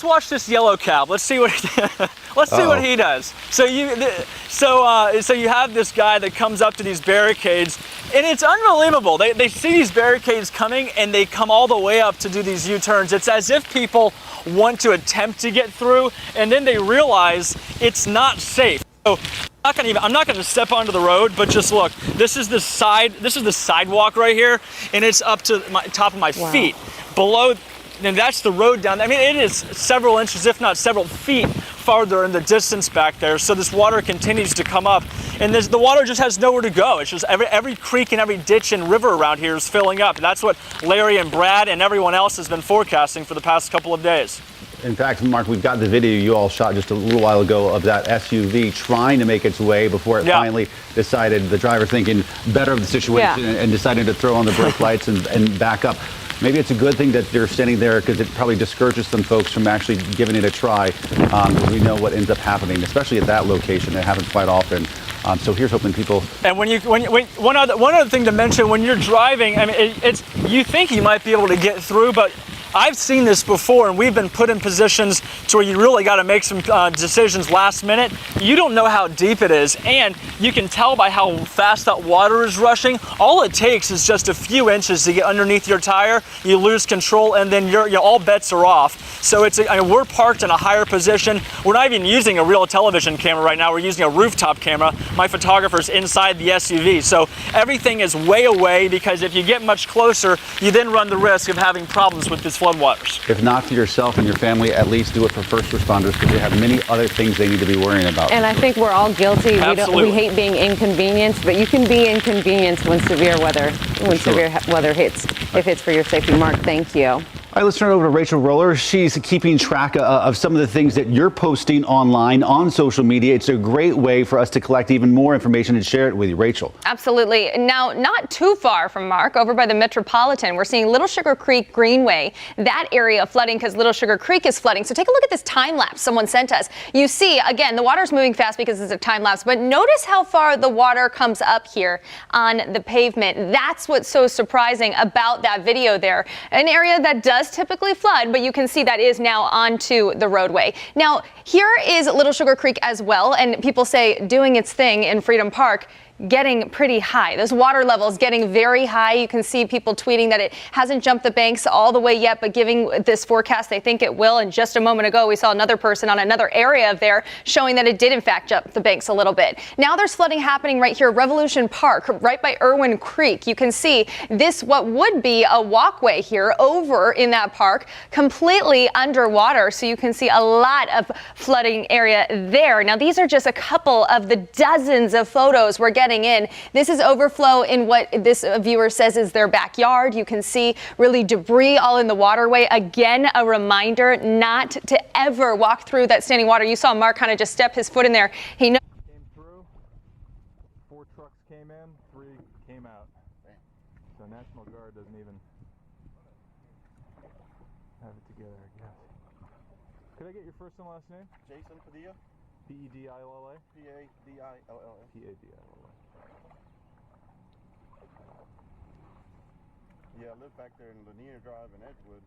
watch this yellow cab. Let's see what see what he does. So you have this guy that comes up to these barricades, and it's unbelievable. They see these barricades coming, and they come all the way up to do these U-turns. It's as if people want to attempt to get through, and then they realize it's not safe. So I'm not going to step onto the road, but just look. This is the sidewalk right here, and it's up to the top of my feet. Below. And that's the road down there. I mean, it is several inches, if not several feet, farther in the distance back there. So this water continues to come up, and the water just has nowhere to go. It's just every creek and every ditch and river around here is filling up. That's what Larry and Brad and everyone else has been forecasting for the past couple of days. In fact, Mark, we've got the video you all shot just a little while ago of that SUV trying to make its way before it finally decided, the driver thinking better of the situation and deciding to throw on the brake lights and back up. Maybe it's a good thing that they're standing there, because it probably discourages some folks from actually giving it a try. We know what ends up happening, especially at that location. It happens quite often. So here's hoping people. And one other thing to mention, when you're driving, I mean, you think you might be able to get through, but I've seen this before, and we've been put in positions to where you really got to make some decisions last minute. You don't know how deep it is, and you can tell by how fast that water is rushing. All it takes is just a few inches to get underneath your tire. You lose control, and then all bets are off. So we're parked in a higher position. We're not even using a real television camera right now. We're using a rooftop camera. My photographer's inside the SUV. So everything is way away, because if you get much closer, you then run the risk of having problems with this floodwaters. If not for yourself and your family, at least do it for first responders, because they have many other things they need to be worrying about. And I think we're all guilty. We hate being inconvenienced, but you can be inconvenienced when severe weather hits, if it's for your safety. Mark, thank you. All right, let's turn it over to Rachel Roller. She's keeping track of some of the things that you're posting online on social media. It's a great way for us to collect even more information and share it with you. Rachel. Absolutely. Now, not too far from Mark, over by the Metropolitan, we're seeing Little Sugar Creek Greenway, that area flooding because Little Sugar Creek is flooding. So take a look at this time lapse someone sent us. You see, again, the water's moving fast because it's a time lapse, but notice how far the water comes up here on the pavement. That's what's so surprising about that video there. An area that does typically flood, but you can see that is now onto the roadway. Now, here is Little Sugar Creek as well, and people say doing its thing in Freedom Park. Getting pretty high. Those water levels getting very high. You can see people tweeting that it hasn't jumped the banks all the way yet, but giving this forecast, they think it will. And just a moment ago, we saw another person on another area of there showing that it did in fact jump the banks a little bit. Now there's flooding happening right here, Revolution Park, right by Irwin Creek. You can see this, what would be a walkway here over in that park, completely underwater. So you can see a lot of flooding area there. Now these are just a couple of the dozens of photos we're getting getting in. This is overflow in what this viewer says is their backyard. You can see really debris all in the waterway. Again, a reminder not to ever walk through that standing water. You saw Mark kind of just step his foot in there. He knows. Came through, 4 trucks came in, 3 came out. So National Guard doesn't even have it together, I guess. Could I get your first and last name? Jason Padilla. P-E-D-I-L-L-A? P-A-D-I-L-L-A. P-A-D-I-L-L-A. Yeah, I live back there in Lanier Drive in Edgewood.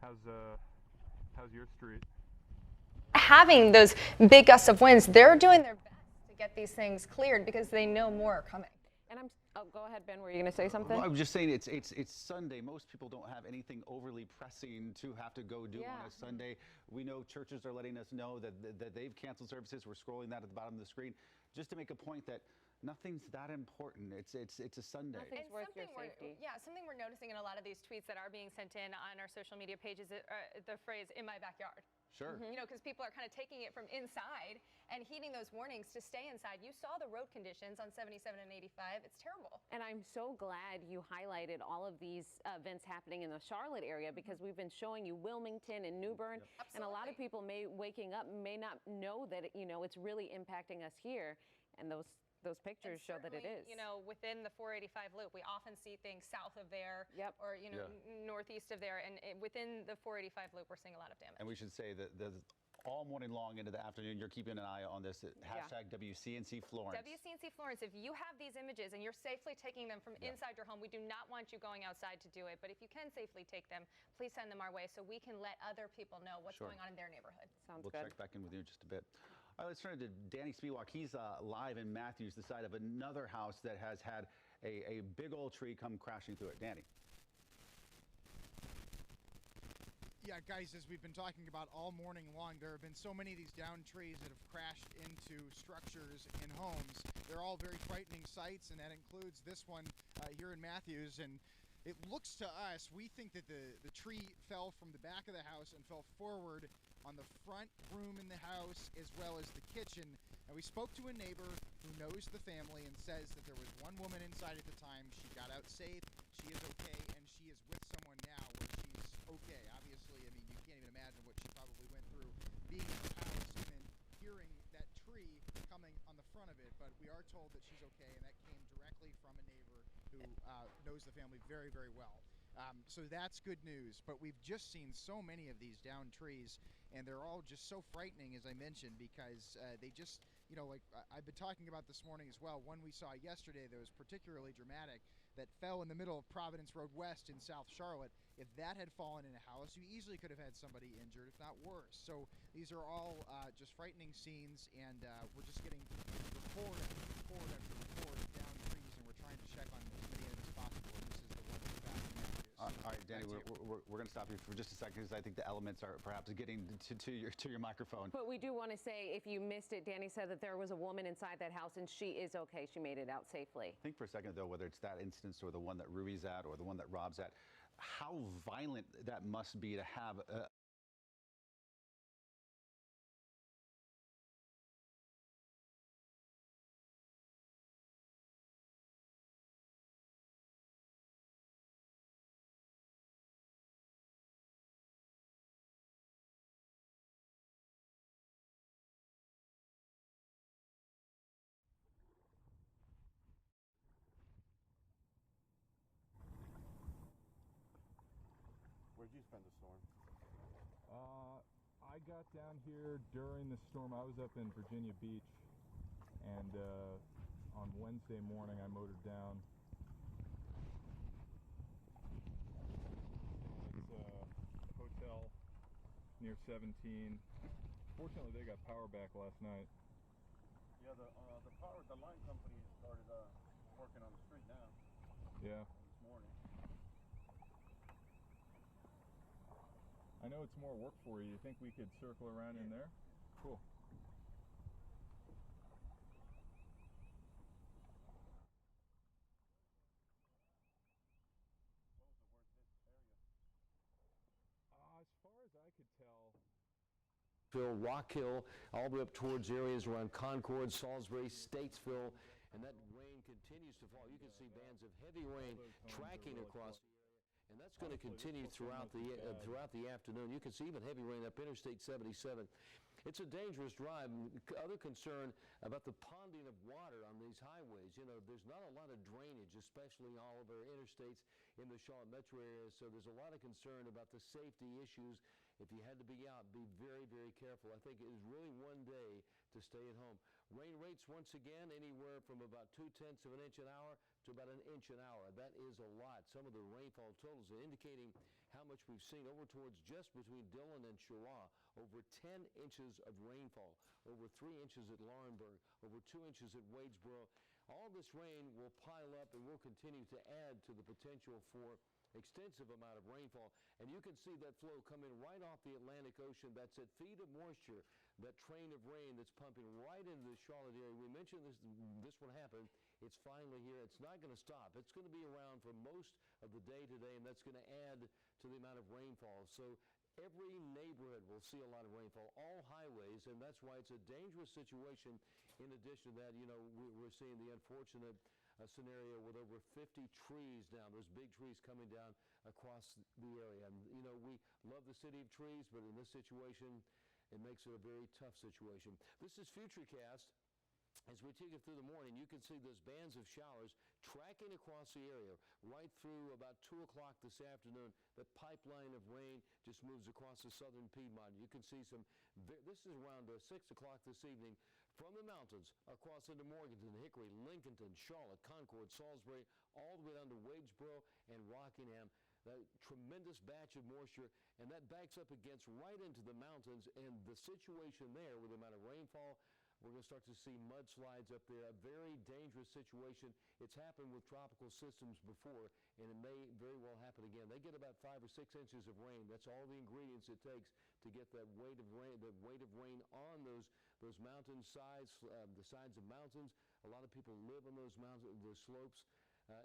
How's your street? Having those big gusts of winds, they're doing their best to get these things cleared because they know more are coming. And go ahead, Ben. Were you going to say something? Well, I was just saying it's Sunday. Most people don't have anything overly pressing to have to go do on a Sunday. We know churches are letting us know that they've canceled services. We're scrolling that at the bottom of the screen just to make a point that nothing's that important. It's a Sunday. Nothing's worth your safety. Something we're noticing in a lot of these tweets that are being sent in on our social media pages, the phrase "in my backyard." Sure. You know, because people are kind of taking it from inside and heeding those warnings to stay inside. You saw the road conditions on 77 and 85. It's terrible. And I'm so glad you highlighted all of these events happening in the Charlotte area because we've been showing you Wilmington and New Bern. Yep. And a lot of people waking up may not know that, it's really impacting us here. And those pictures show that it is. You know, within the 485 loop, we often see things south of there or, northeast of there. And within the 485 loop, we're seeing a lot of damage. And we should say that all morning long into the afternoon, you're keeping an eye on this hashtag WCNC Florence. WCNC Florence, if you have these images and you're safely taking them from inside your home, we do not want you going outside to do it. But if you can safely take them, please send them our way so we can let other people know what's going on in their neighborhood. Sounds good. We'll check back in with you in just a bit. All right, let's turn to Danny Spiewak. He's live in Matthews, the side of another house that has had a big old tree come crashing through it. Danny. Yeah, guys, as we've been talking about all morning long, there have been so many of these downed trees that have crashed into structures and homes. They're all very frightening sights, and that includes this one here in Matthews. And it looks to us, we think that the tree fell from the back of the house and fell forward on the front room in the house as well as the kitchen. And we spoke to a neighbor who knows the family and says that there was one woman inside at the time. She got out safe, she is okay, and she is with someone now where she's okay. Obviously, I mean, you can't even imagine what she probably went through being in the house and then hearing that tree coming on the front of it. But we are told that she's okay, and that came directly from a neighbor who knows the family very, very well. So that's good news. But we've just seen so many of these downed trees, and they're all just so frightening, as I mentioned, because they just, like I've been talking about this morning as well. One we saw yesterday that was particularly dramatic that fell in the middle of Providence Road West in South Charlotte. If that had fallen in a house, you easily could have had somebody injured, if not worse. So these are all just frightening scenes, and we're just getting report after report after report of downed trees, and we're trying to check on as many of them as possible. And this is the one that's back in Matthews. All right, Danny, we're going to stop you for just a second because I think the elements are perhaps getting to your microphone. But we do want to say, if you missed it, Danny said that there was a woman inside that house, and she is okay. She made it out safely. Think for a second, though, whether it's that instance or the one that Rui's at or the one that Rob's at, how violent that must be to have Where'd you spend the storm? I got down here during the storm. I was up in Virginia Beach, and on Wednesday morning I motored down. It's a hotel near 17. Fortunately, they got power back last night. Yeah, the line company started working on the street now. Yeah. This morning. I know it's more work for you. You think we could circle around in there? Cool. As far as I could tell, Rock Hill, all the way up towards areas around Concord, Salisbury, Statesville, and that rain continues to fall. You can see bands of heavy rain tracking across the area, and that's going to continue throughout the afternoon. You can see even heavy rain up Interstate 77. It's a dangerous drive. Other concern about the ponding of water on these highways. You know, there's not a lot of drainage, especially all of our interstates in the Charlotte metro area, so there's a lot of concern about the safety issues. If you had to be out, be very, very careful. I think it is really one day to stay at home. Rain rates, once again, anywhere from about 0.2 of an inch an hour to about an inch an hour. That is a lot. Some of the rainfall totals are indicating how much we've seen over towards just between Dillon and Tryon. Over 10 inches of rainfall, over 3 inches at Laurinburg, over 2 inches at Wadesboro. All this rain will pile up and will continue to add to the potential for extensive amount of rainfall, and you can see that flow coming right off the Atlantic Ocean. That's that feed of moisture, that train of rain that's pumping right into the Charlotte area. We mentioned this one happened. It's finally here. It's not going to stop. It's going to be around for most of the day today, and that's going to add to the amount of rainfall. So every neighborhood will see a lot of rainfall, all highways, and that's why it's a dangerous situation. In addition to that, you know, we're seeing the unfortunate scenario with over 50 trees down, those big trees coming down across the area. And, you know, we love the city of trees, but in this situation, it makes it a very tough situation. This is Futurecast. As we take it through the morning, you can see those bands of showers tracking across the area right through about 2 o'clock this afternoon. The pipeline of rain just moves across the southern Piedmont. You can see some, this is around 6 o'clock this evening from the mountains across into Morganton, Hickory, Lincolnton, Charlotte, Concord, Salisbury, all the way down to Wadesboro and Rockingham. That tremendous batch of moisture, and that backs up against right into the mountains, and the situation there with the amount of rainfall, we're going to start to see mudslides up there, a very dangerous situation. It's happened with tropical systems before, and it may very well happen again. They get about 5 or 6 inches of rain. That's all the ingredients it takes to get that weight of rain, on those mountain sides, the sides of mountains. A lot of people live on those mountains, those slopes.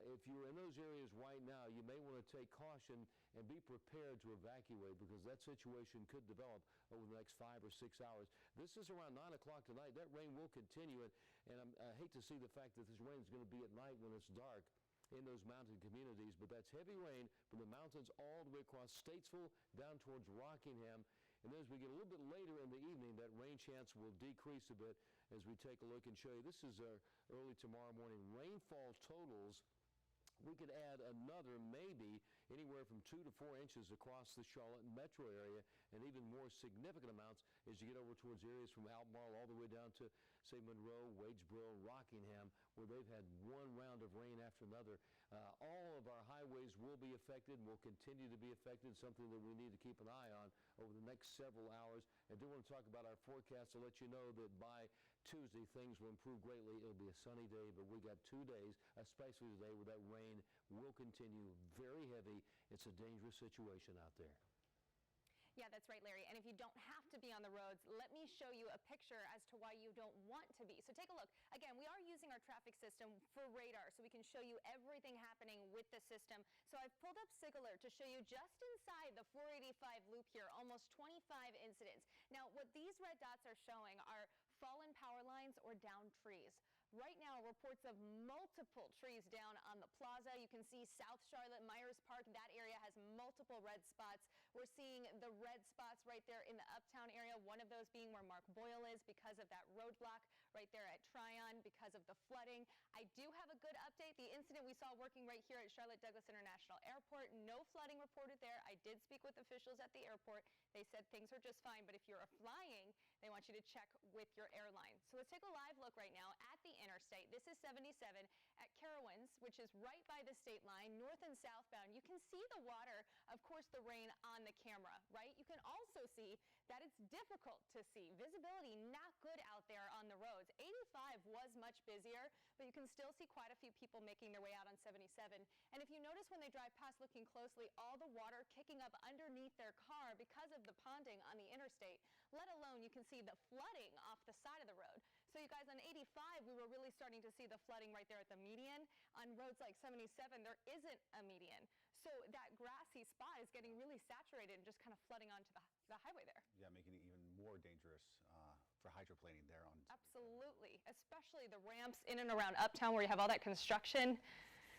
If you're in those areas right now, you may want to take caution and be prepared to evacuate, because that situation could develop over the next 5 or 6 hours. This is around 9 o'clock tonight. That rain will continue, and I hate to see the fact that this rain is going to be at night when it's dark in those mountain communities, but that's heavy rain from the mountains all the way across Statesville down towards Rockingham. And then as we get a little bit later in the evening, that rain chance will decrease a bit as we take a look and show you. This is early tomorrow morning. Rainfall totals, we could add another maybe anywhere from 2 to 4 inches across the Charlotte metro area, and even more significant amounts as you get over towards areas from Albemarle all the way down to, say, Monroe, Wadesboro, Rockingham, where they've had one round of rain after another. All of our highways will be affected and will continue to be affected, something that we need to keep an eye on over the next several hours. I do want to talk about our forecast to let you know that by Tuesday things will improve greatly. It'll be a sunny day, but we got 2 days, especially today, where that rain will continue very heavy. It's a dangerous situation out there. Yeah, that's right, Larry. And if you don't have to be on the roads, let me show you a picture as to why you don't want to be. So take a look. Again, we are using our traffic system for radar, so we can show you everything happening with the system. So I've pulled up SIG Alert to show you just inside the 485 loop here, almost 25 incidents. Now, what these red dots are showing are fallen power lines or downed trees. Right now, reports of multiple trees down on the plaza. You can see South Charlotte, Myers Park, that area has multiple red spots. We're seeing the red spots right there in the Uptown area, one of those being where Mark Boyle is because of that roadblock right there at Tryon because of the flooding. I do have a good update. The incident we saw working right here at Charlotte Douglas International Airport, no flooding reported there. I did speak with officials at the airport. They said things are just fine, but if you're flying, they want you to check with your airline. So let's take a live look right now at the interstate. This is 77 at Carowinds, which is right by the state line, north and southbound. You can see the water, of course, the rain on the camera, right? You can also see that it's difficult to see. Visibility not good out there on the roads. 85 was much busier, but you can still see quite a few people making their way out on 77. And if you notice when they drive past looking closely, all the water kicking up underneath their car because of the ponding on the interstate, let alone you can see the flooding off the side of the road. So you guys, on 85, we were really starting to see the flooding right there at the median. On roads like 77, there isn't a median. So that grassy spot is getting really saturated and just kind of flooding onto the highway there. Yeah, making it even more dangerous for hydroplaning there on. Absolutely, especially the ramps in and around Uptown where you have all that construction.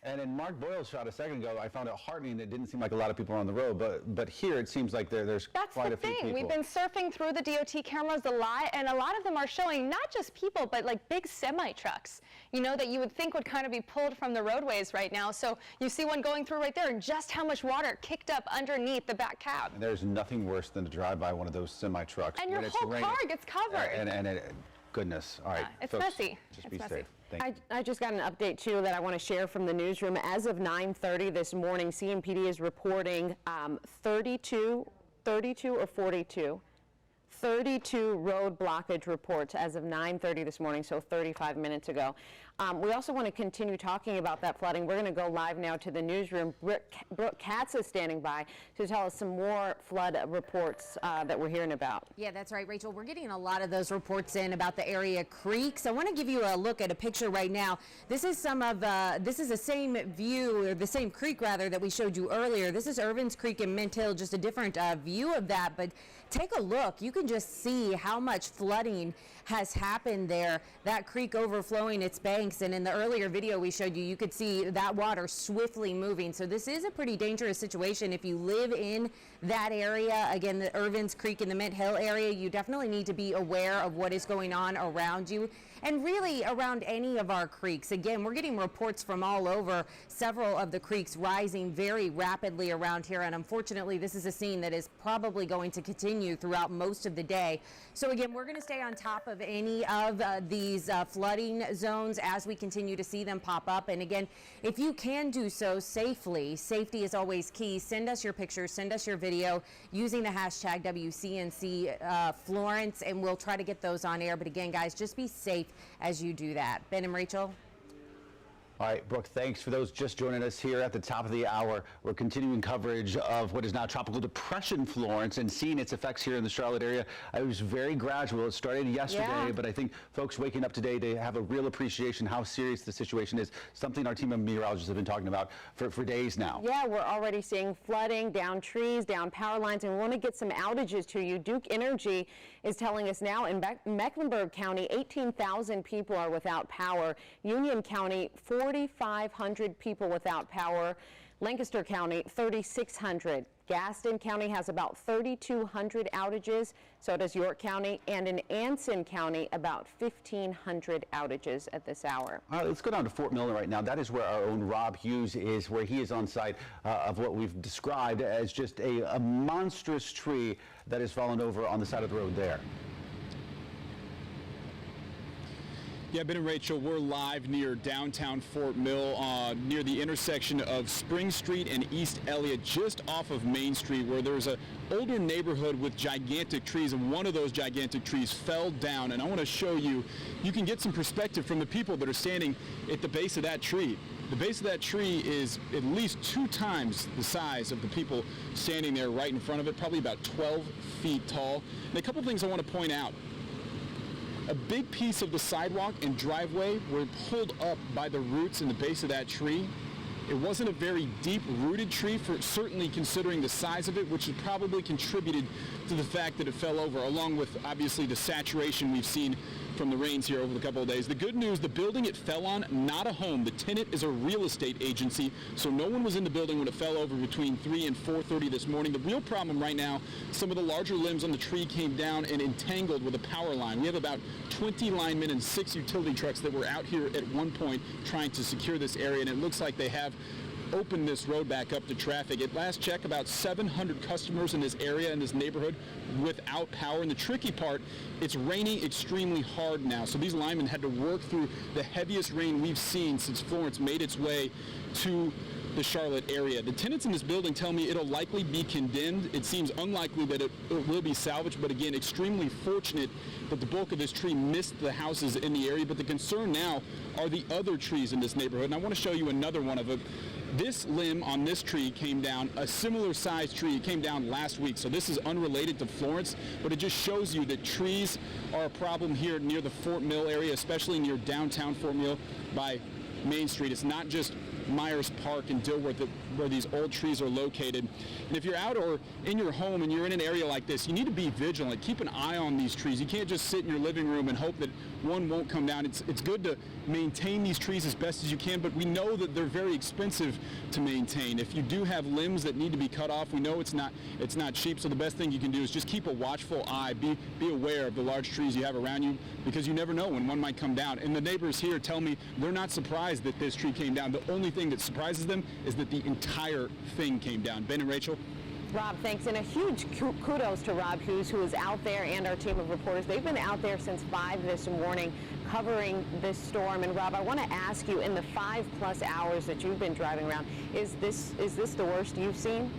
And in Mark Boyle's shot a second ago, I found it heartening. It didn't seem like a lot of people were on the road, but here it seems like there's quite a few people. We've been surfing through the DOT cameras a lot, and a lot of them are showing not just people, but like big semi trucks, you know, that you would think would kind of be pulled from the roadways right now. So you see one going through right there, and just how much water kicked up underneath the back cab. And there's nothing worse than to drive by one of those semi trucks. And your whole car gets covered. Goodness. All right. It's folks, messy. Just be safe. Thank you. I just got an update too that I want to share from the newsroom. As of 9:30 this morning, CMPD is reporting 32 road blockage reports as of 9:30 this morning, so 35 minutes ago. We also want to continue talking about that flooding. We're going to go live now to the newsroom. Brooke Katz is standing by to tell us some more flood reports that we're hearing about. Yeah, that's right, Rachel. We're getting a lot of those reports in about the area creeks. I want to give you a look at a picture right now. This is this is the same view, or the same creek rather, that we showed you earlier. This is Irvin's Creek in Mint Hill, just a different view of that. But take a look. You can just see how much flooding has happened there. That creek overflowing its banks, and in the earlier video we showed you, you could see that water swiftly moving. So this is a pretty dangerous situation if you live in that area. Again, the Irvin's Creek in the Mint Hill area, you definitely need to be aware of what is going on around you, and really around any of our creeks. Again, we're getting reports from all over, several of the creeks rising very rapidly around here, and unfortunately this is a scene that is probably going to continue throughout most of the day. So again, we're going to stay on top of any of these flooding zones as we continue to see them pop up. And again, if you can do so safely, safety is always key. Send us your pictures, send us your video using the hashtag WCNC Florence, and we'll try to get those on air. But again, guys, just be safe as you do that. Ben and Rachel. All right, Brooke, thanks for those just joining us here at the top of the hour. We're continuing coverage of what is now Tropical Depression Florence and seeing its effects here in the Charlotte area. It was very gradual. It started yesterday, but I think folks waking up today, they have a real appreciation how serious the situation is, something our team of meteorologists have been talking about for days now. Yeah, we're already seeing flooding, down trees, down power lines, and we want to get some outages to you. Duke Energy is telling us now in Mecklenburg County, 18,000 people are without power. Union County, 4,500 people without power. Lancaster County, 3,600. Gaston County has about 3,200 outages. So does York County. And in Anson County, about 1,500 outages at this hour. All right, let's go down to Fort Milner right now. That is where our own Rob Hughes is, where he is on site of what we've described as just a monstrous tree that has fallen over on the side of the road there. Yeah, Ben and Rachel, we're live near downtown Fort Mill, near the intersection of Spring Street and East Elliott, just off of Main Street, where there's an older neighborhood with gigantic trees, and one of those gigantic trees fell down. And I want to show you, you can get some perspective from the people that are standing at the base of that tree. The base of that tree is at least 2 times the size of the people standing there right in front of it, probably about 12 feet tall. And a couple things I want to point out. A big piece of the sidewalk and driveway were pulled up by the roots in the base of that tree. It wasn't a very deep-rooted tree, certainly considering the size of it, which has probably contributed to the fact that it fell over, along with, obviously, the saturation we've seen from the rains here over the couple of days. The good news, the building it fell on, not a home. The tenant is a real estate agency, so no one was in the building when it fell over between 3 and 4:30 this morning. The real problem right now, some of the larger limbs on the tree came down and entangled with a power line. We have about 20 linemen and 6 utility trucks that were out here at one point trying to secure this area, and it looks like they have open this road back up to traffic. At last check, about 700 customers in this area, in this neighborhood, without power. And the tricky part, it's raining extremely hard now. So these linemen had to work through the heaviest rain we've seen since Florence made its way to the Charlotte area. The tenants in this building tell me it'll likely be condemned. It seems unlikely that it will be salvaged, but again, extremely fortunate that the bulk of this tree missed the houses in the area. But the concern now are the other trees in this neighborhood, and I want to show you another one of them. This limb on this tree came down, a similar sized tree. It came down last week, so this is unrelated to Florence, but it just shows you that trees are a problem here near the Fort Mill area, especially near downtown Fort Mill by Main Street. It's not just Myers Park and Dilworth, where these old trees are located. And if you're out or in your home and you're in an area like this, you need to be vigilant. Keep an eye on these trees. You can't just sit in your living room and hope that one won't come down. It's good to maintain these trees as best as you can, but we know that they're very expensive to maintain. If you do have limbs that need to be cut off, we know it's not cheap, so the best thing you can do is just keep a watchful eye. Be aware of the large trees you have around you, because you never know when one might come down. And the neighbors here tell me they're not surprised that this tree came down. The only thing that surprises them is that the entire thing came down. Ben and Rachel? Rob, thanks. And a huge kudos to Rob Hughes, who is out there, and our team of reporters. They've been out there since 5 this morning covering this storm. And Rob, I want to ask you, in the 5+ hours that you've been driving around, is this the worst you've seen?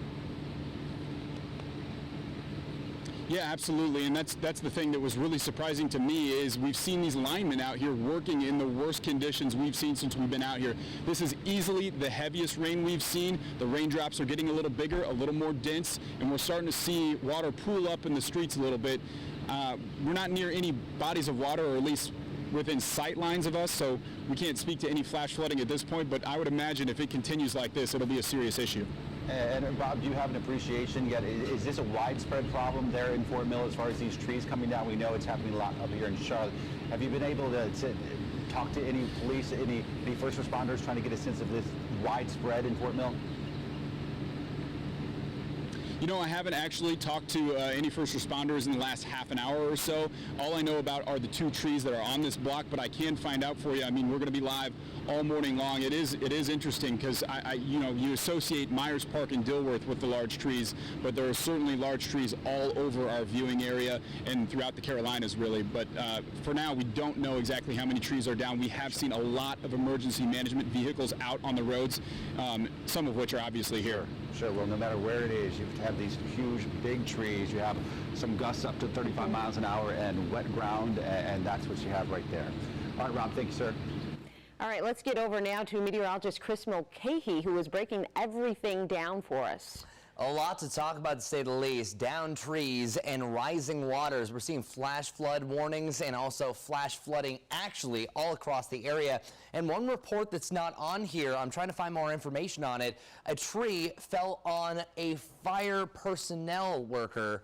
Yeah, absolutely, and that's the thing that was really surprising to me is we've seen these linemen out here working in the worst conditions we've seen since we've been out here. This is easily the heaviest rain we've seen. The raindrops are getting a little bigger, a little more dense, and we're starting to see water pool up in the streets a little bit. We're not near any bodies of water, or at least within sight lines of us, so we can't speak to any flash flooding at this point, but I would imagine if it continues like this, it'll be a serious issue. And Rob, do you have an appreciation yet? Is this a widespread problem there in Fort Mill as far as these trees coming down? We know it's happening a lot up here in Charlotte. Have you been able to talk to any police, any first responders trying to get a sense of this widespread in Fort Mill? You know, I haven't actually talked to any first responders in the last half an hour or so. All I know about are the 2 trees that are on this block, but I can find out for you. I mean, we're going to be live all morning long. It is interesting because you associate Myers Park and Dilworth with the large trees, but there are certainly large trees all over our viewing area and throughout the Carolinas, really. But for now, we don't know exactly how many trees are down. We have seen a lot of emergency management vehicles out on the roads, some of which are obviously here. Sure. Well, no matter where it is, you have these huge, big trees. You have some gusts up to 35 miles an hour and wet ground, and that's what you have right there. All right, Rob, thank you, sir. All right, let's get over now to meteorologist Chris Mulcahy, who is breaking everything down for us. A lot to talk about, to say the least. Downed trees and rising waters. We're seeing flash flood warnings and also flash flooding actually all across the area. And one report that's not on here, I'm trying to find more information on it. A tree fell on a fire personnel worker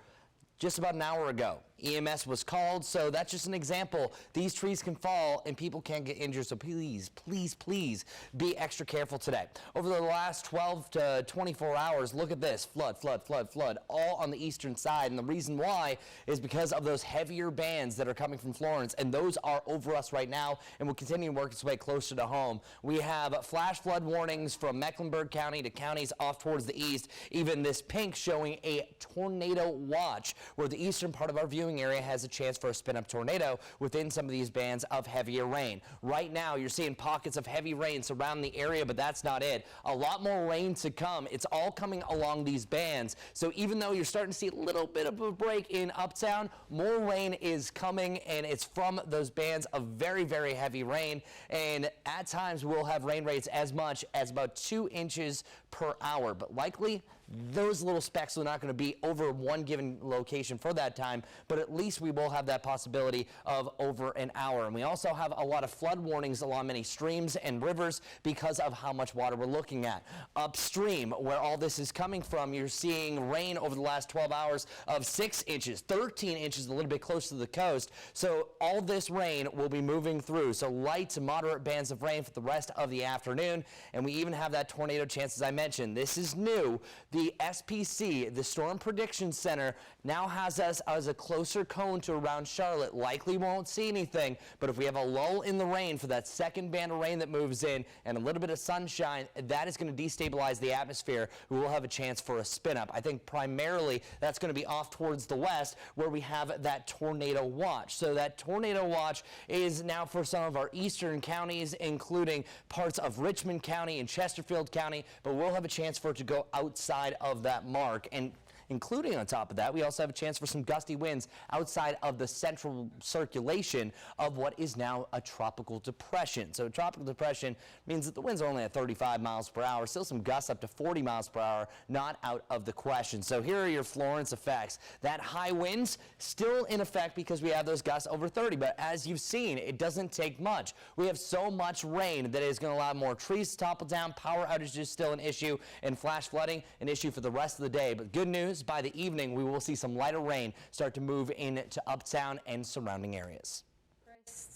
just about an hour ago. EMS was called, so that's just an example. These trees can fall and people can get injured, so please, please, please be extra careful today. Over the last 12 to 24 hours, look at this. Flood, flood, flood, flood, all on the eastern side. And the reason why is because of those heavier bands that are coming from Florence, and those are over us right now and will continue to work its way closer to home. We have flash flood warnings from Mecklenburg County to counties off towards the east. Even this pink showing a tornado watch, where the eastern part of our viewing area has a chance for a spin-up tornado within some of these bands of heavier rain. Right now, you're seeing pockets of heavy rain surround the area, but that's not it. A lot more rain to come. It's all coming along these bands. So even though you're starting to see a little bit of a break in Uptown, more rain is coming, and it's from those bands of very, very heavy rain. And at times, we'll have rain rates as much as about 2 inches per hour, but likely those little specks are not going to be over one given location for that time, but at least we will have that possibility of over an hour. And we also have a lot of flood warnings along many streams and rivers because of how much water we're looking at. Upstream, where all this is coming from, you're seeing rain over the last 12 hours of 6 inches, 13 inches a little bit close to the coast. So all this rain will be moving through. So light to moderate bands of rain for the rest of the afternoon. And we even have that tornado chance, as I mentioned. This is new. The SPC, the Storm Prediction Center, now has us as a closer cone to around Charlotte. Likely won't see anything, but if we have a lull in the rain for that second band of rain that moves in and a little bit of sunshine, that is going to destabilize the atmosphere. We will have a chance for a spin up. I think primarily that's going to be off towards the west, where we have that tornado watch. So that tornado watch is now for some of our eastern counties, including parts of Richmond County and Chesterfield County, but we'll have a chance for it to go outside of that mark. And including on top of that, we also have a chance for some gusty winds outside of the central circulation of what is now a tropical depression. So a tropical depression means that the winds are only at 35 miles per hour, still some gusts up to 40 miles per hour, not out of the question. So here are your Florence effects. That high winds still in effect because we have those gusts over 30, but as you've seen, it doesn't take much. We have so much rain that it is going to allow more trees to topple down, power outages still an issue, and flash flooding an issue for the rest of the day. But good news, by the evening, we will see some lighter rain start to move into Uptown and surrounding areas.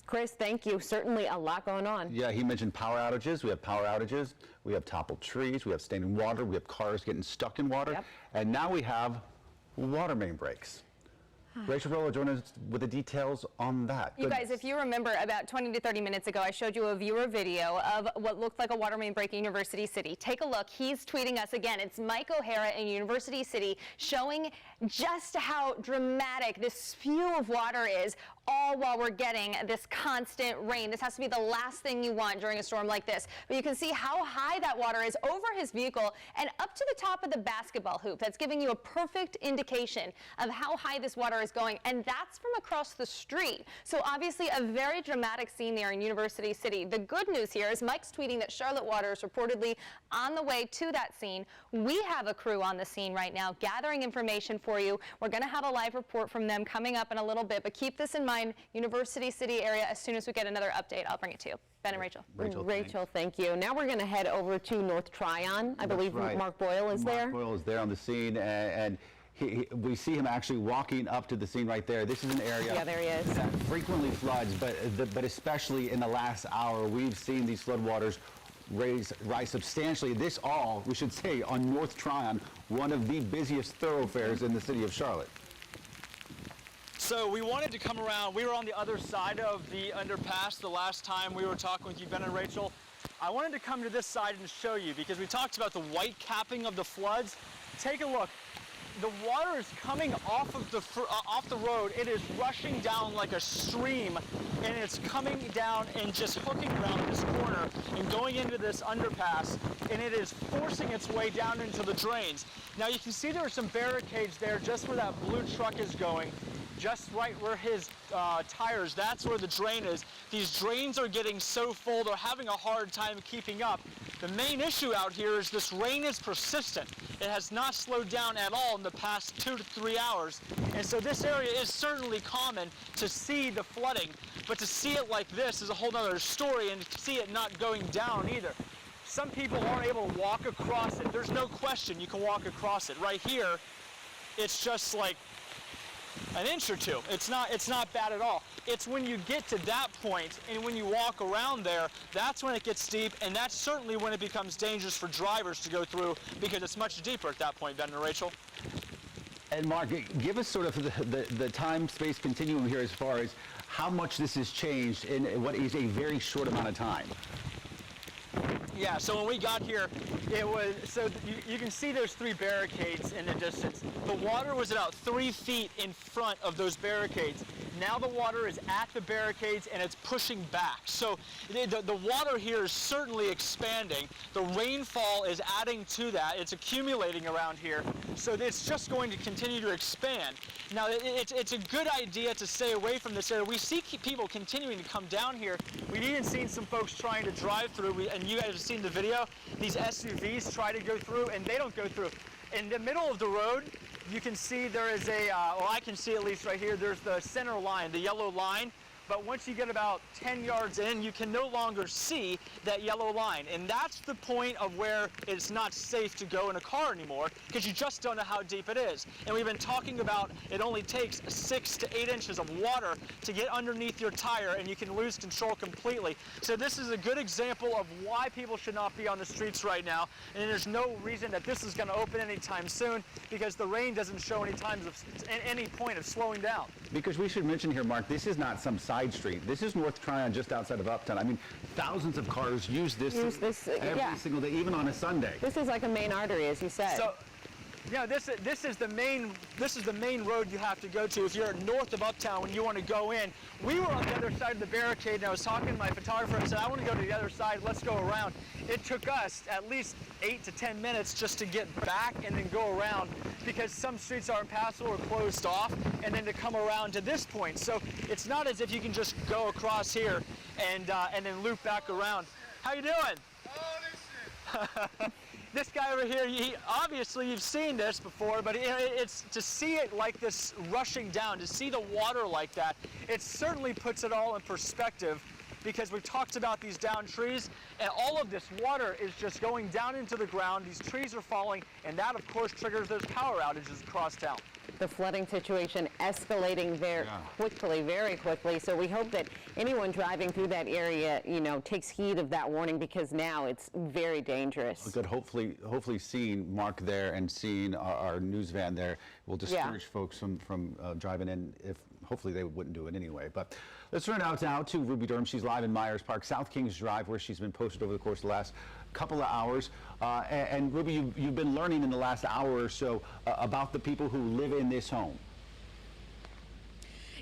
Chris, thank you. Certainly a lot going on. Yeah, he mentioned power outages. We have power outages. We have toppled trees. We have standing water. We have cars getting stuck in water. Yep. And now we have water main breaks. Rachel Rolo joined us with the details on that. You guys, if you remember, about 20 to 30 minutes ago, I showed you a viewer video of what looked like a water main break in University City. Take a look. He's tweeting us again. It's Mike O'Hara in University City showing just how dramatic this spew of water is, all while we're getting this constant rain. This has to be the last thing you want during a storm like this. But you can see how high that water is over his vehicle and up to the top of the basketball hoop. That's giving you a perfect indication of how high this water is going, and that's from across the street. So obviously a very dramatic scene there in University City. The good news here is Mike's tweeting that Charlotte Water is reportedly on the way to that scene. We have a crew on the scene right now gathering information for you. We're going to have a live report from them coming up in a little bit, but keep this in mind, University City area. As soon as we get another update, I'll bring it to you. Ben and Rachel. Rachel, thank you. Now we're going to head over to North Tryon. I believe right. Mark Boyle is there. Mark Boyle is there on the scene, and we see him actually walking up to the scene right there. This is an area that frequently floods, but especially in the last hour, we've seen these floodwaters rise substantially. This all, we should say, on North Tryon, one of the busiest thoroughfares in the city of Charlotte. So we wanted to come around. We were on the other side of the underpass the last time we were talking with you, Ben and Rachel. I wanted to come to this side and show you because we talked about the white capping of the floods. Take a look. The water is coming off of the road. It is rushing down like a stream, and it's coming down and just hooking around this corner and going into this underpass, and it is forcing its way down into the drains. Now you can see there are some barricades there just where that blue truck is going. Just right where his tires, that's where the drain is. These drains are getting so full, they're having a hard time keeping up. The main issue out here is this rain is persistent. It has not slowed down at all in the past 2 to 3 hours. And so this area is certainly common to see the flooding, but to see it like this is a whole other story, and to see it not going down either. Some people aren't able to walk across it. There's no question you can walk across it. Right here, it's just like an inch or two. It's not bad at all. It's when you get to that point and when you walk around there, that's when it gets steep, and that's certainly when it becomes dangerous for drivers to go through because it's much deeper at that point, Ben and Rachel. And Mark, give us sort of the time-space continuum here as far as how much this has changed in what is a very short amount of time. Yeah, so when we got here, it was, so you can see there's 3 barricades in the distance. The water was about 3 feet in front of those barricades. Now the water is at the barricades and it's pushing back. So the water here is certainly expanding. The rainfall is adding to that. It's accumulating around here. So it's just going to continue to expand. Now it's a good idea to stay away from this area. We see people continuing to come down here. We've even seen some folks trying to drive through, and you guys have seen the video. These SUVs try to go through and they don't go through. In the middle of the road, you can see there is a, well, I can see at least right here, there's the center line, the yellow line. But once you get about 10 yards in, you can no longer see that yellow line. And that's the point of where it's not safe to go in a car anymore, because you just don't know how deep it is. And we've been talking about it only takes 6 to 8 inches of water to get underneath your tire, and you can lose control completely. So this is a good example of why people should not be on the streets right now. And there's no reason that this is going to open anytime soon, because the rain doesn't show any point of slowing down. Because we should mention here, Mark, this is not some side street. This is North Tryon, just outside of Uptown. I mean, thousands of cars use this every single day, even on a Sunday. This is like a main artery, as you said. You know, this is the main road you have to go to if you're north of Uptown when you want to go in. We were on the other side of the barricade, and I was talking to my photographer and said, I want to go to the other side, let's go around. It took us at least 8 to 10 minutes just to get back and then go around because some streets are impassable or closed off, and then to come around to this point. So it's not as if you can just go across here and then loop back around. How you doing? This guy over here, obviously you've seen this before, but it's to see it like this rushing down, to see the water like that, it certainly puts it all in perspective because we've talked about these downed trees and all of this water is just going down into the ground, these trees are falling, and that of course triggers those power outages across town. The flooding situation escalating very quickly. So we hope that anyone driving through that area, you know, takes heed of that warning because now it's very dangerous. Good. Hopefully seeing Mark there and seeing our news van there will discourage folks from driving in. If hopefully they wouldn't do it anyway. But let's turn out now to Ruby Durham. She's live in Myers Park, South Kings Drive, where she's been posted over the course of the last couple of hours. And Ruby, you've been learning in the last hour or so about the people who live in this home.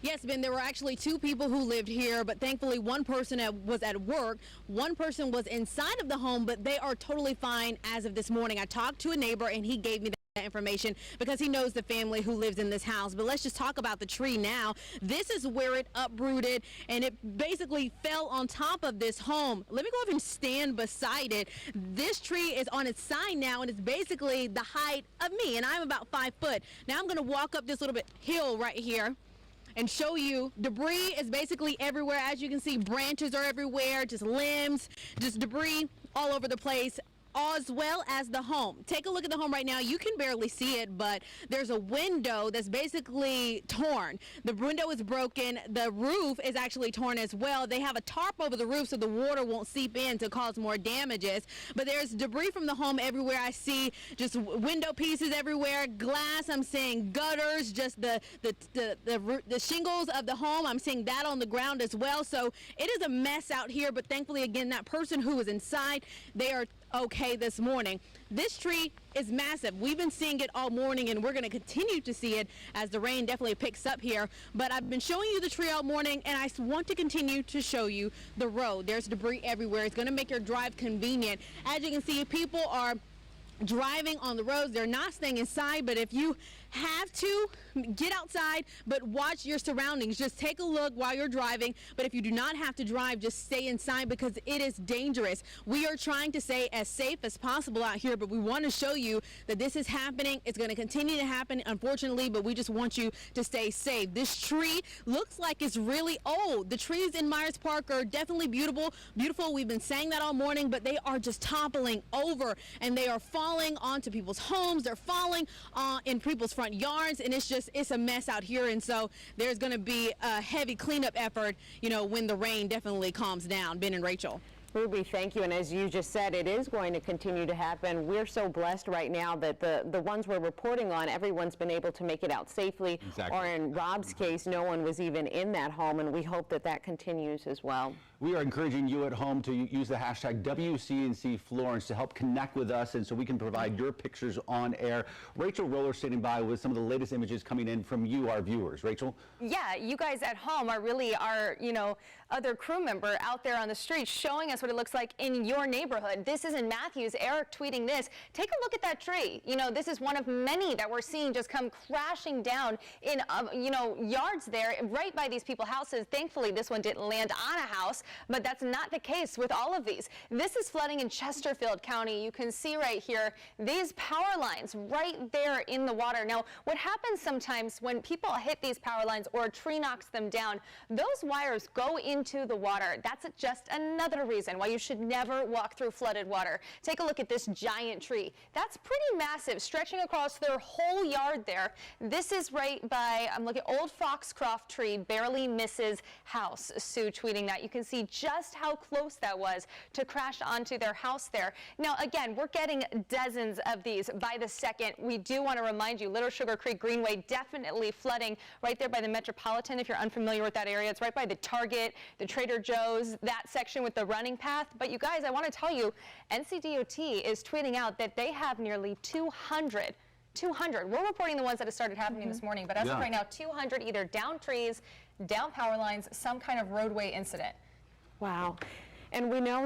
Yes, Ben, there were actually 2 people who lived here, but thankfully one person was at work. One person was inside of the home, but they are totally fine as of this morning. I talked to a neighbor and he gave me that information because he knows the family who lives in this house. But let's just talk about the tree now. This is where it uprooted and it basically fell on top of this home. Let me go over and stand beside it. This tree is on its side now and it's basically the height of me, and I'm about 5 foot. Now I'm going to walk up this little bit hill right here and show you debris is basically everywhere. As you can see, branches are everywhere, just limbs, just debris all over the place, as well as the home. Take a look at the home right now. You can barely see it, but there's a window that's basically torn. The window is broken. The roof is actually torn as well. They have a tarp over the roof so the water won't seep in to cause more damages. But there's debris from the home everywhere. I see just window pieces everywhere, glass. I'm seeing gutters, just the shingles of the home. I'm seeing that on the ground as well. So it is a mess out here, but thankfully, again, that person who was inside, they are okay this morning. This tree is massive. We've been seeing it all morning and we're going to continue to see it as the rain definitely picks up here. But I've been showing you the tree all morning and I want to continue to show you the road. There's debris everywhere. It's going to make your drive convenient. As you can see, people are driving on the roads. They're not staying inside, but if you have to, get outside, but watch your surroundings. Just take a look while you're driving, but if you do not have to drive, just stay inside because it is dangerous. We are trying to stay as safe as possible out here, but we want to show you that this is happening. It's going to continue to happen, unfortunately, but we just want you to stay safe. This tree looks like it's really old. The trees in Myers Park are definitely beautiful. We've been saying that all morning, but they are just toppling over and they are falling onto people's homes. They're falling in people's front yards, and it's a mess out here. And so there's going to be a heavy cleanup effort, you know, when the rain definitely calms down. Ben and Rachel. Ruby, thank you. And as you just said, it is going to continue to happen. We're so blessed right now that the ones we're reporting on, everyone's been able to make it out safely. Exactly. Or in Rob's case, no one was even in that home, and we hope that that continues as well. We are encouraging you at home to use the hashtag WCNC Florence to help connect with us and so we can provide your pictures on air. Rachel Roller standing by with some of the latest images coming in from you, our viewers. Rachel? Yeah, you guys at home are really our, other crew member out there on the street showing us what it looks like in your neighborhood. This is in Matthews. Eric tweeting this. Take a look at that tree. This is one of many that we're seeing just come crashing down in, yards there right by these people's houses. Thankfully, this one didn't land on a house, but that's not the case with all of these. This is flooding in Chesterfield County. You can see right here, these power lines right there in the water. Now, what happens sometimes when people hit these power lines or a tree knocks them down, those wires go into the water. That's just another reason why you should never walk through flooded water. Take a look at this giant tree. That's pretty massive, stretching across their whole yard there. This is right by, I'm looking, old Foxcroft tree, barely misses house. Sue tweeting that. You can see just how close that was to crash onto their house there. Now, again, we're getting dozens of these by the second. We do want to remind you, Little Sugar Creek Greenway definitely flooding right there by the Metropolitan. If you're unfamiliar with that area, it's right by the Target, the Trader Joe's, that section with the running path. But you guys, I want to tell you, NCDOT is tweeting out that they have nearly 200 200. We're reporting the ones that have started happening this morning, but as of right now, 200 either down trees, down power lines, some kind of roadway incident. Wow. And we know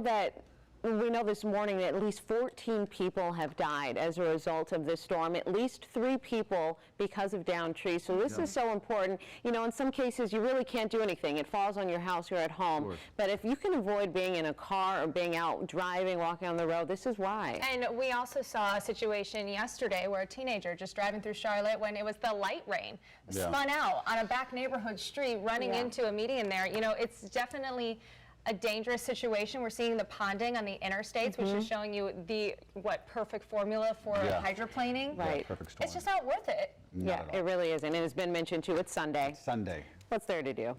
this morning that at least 14 people have died as a result of this storm, at least 3 people because of downed trees. So this is so important. You know, in some cases, you really can't do anything. It falls on your house, you're at home. But if you can avoid being in a car or being out driving, walking on the road, this is why. And we also saw a situation yesterday where a teenager just driving through Charlotte when it was the light rain spun out on a back neighborhood street running into a median there. You know, it's definitely a dangerous situation. We're seeing the ponding on the interstates, which is showing you the perfect formula for hydroplaning. Right. Perfect storm. It's just not worth it. Yeah, it really isn't. And it's been mentioned too, it's Sunday. Sunday. What's there to do?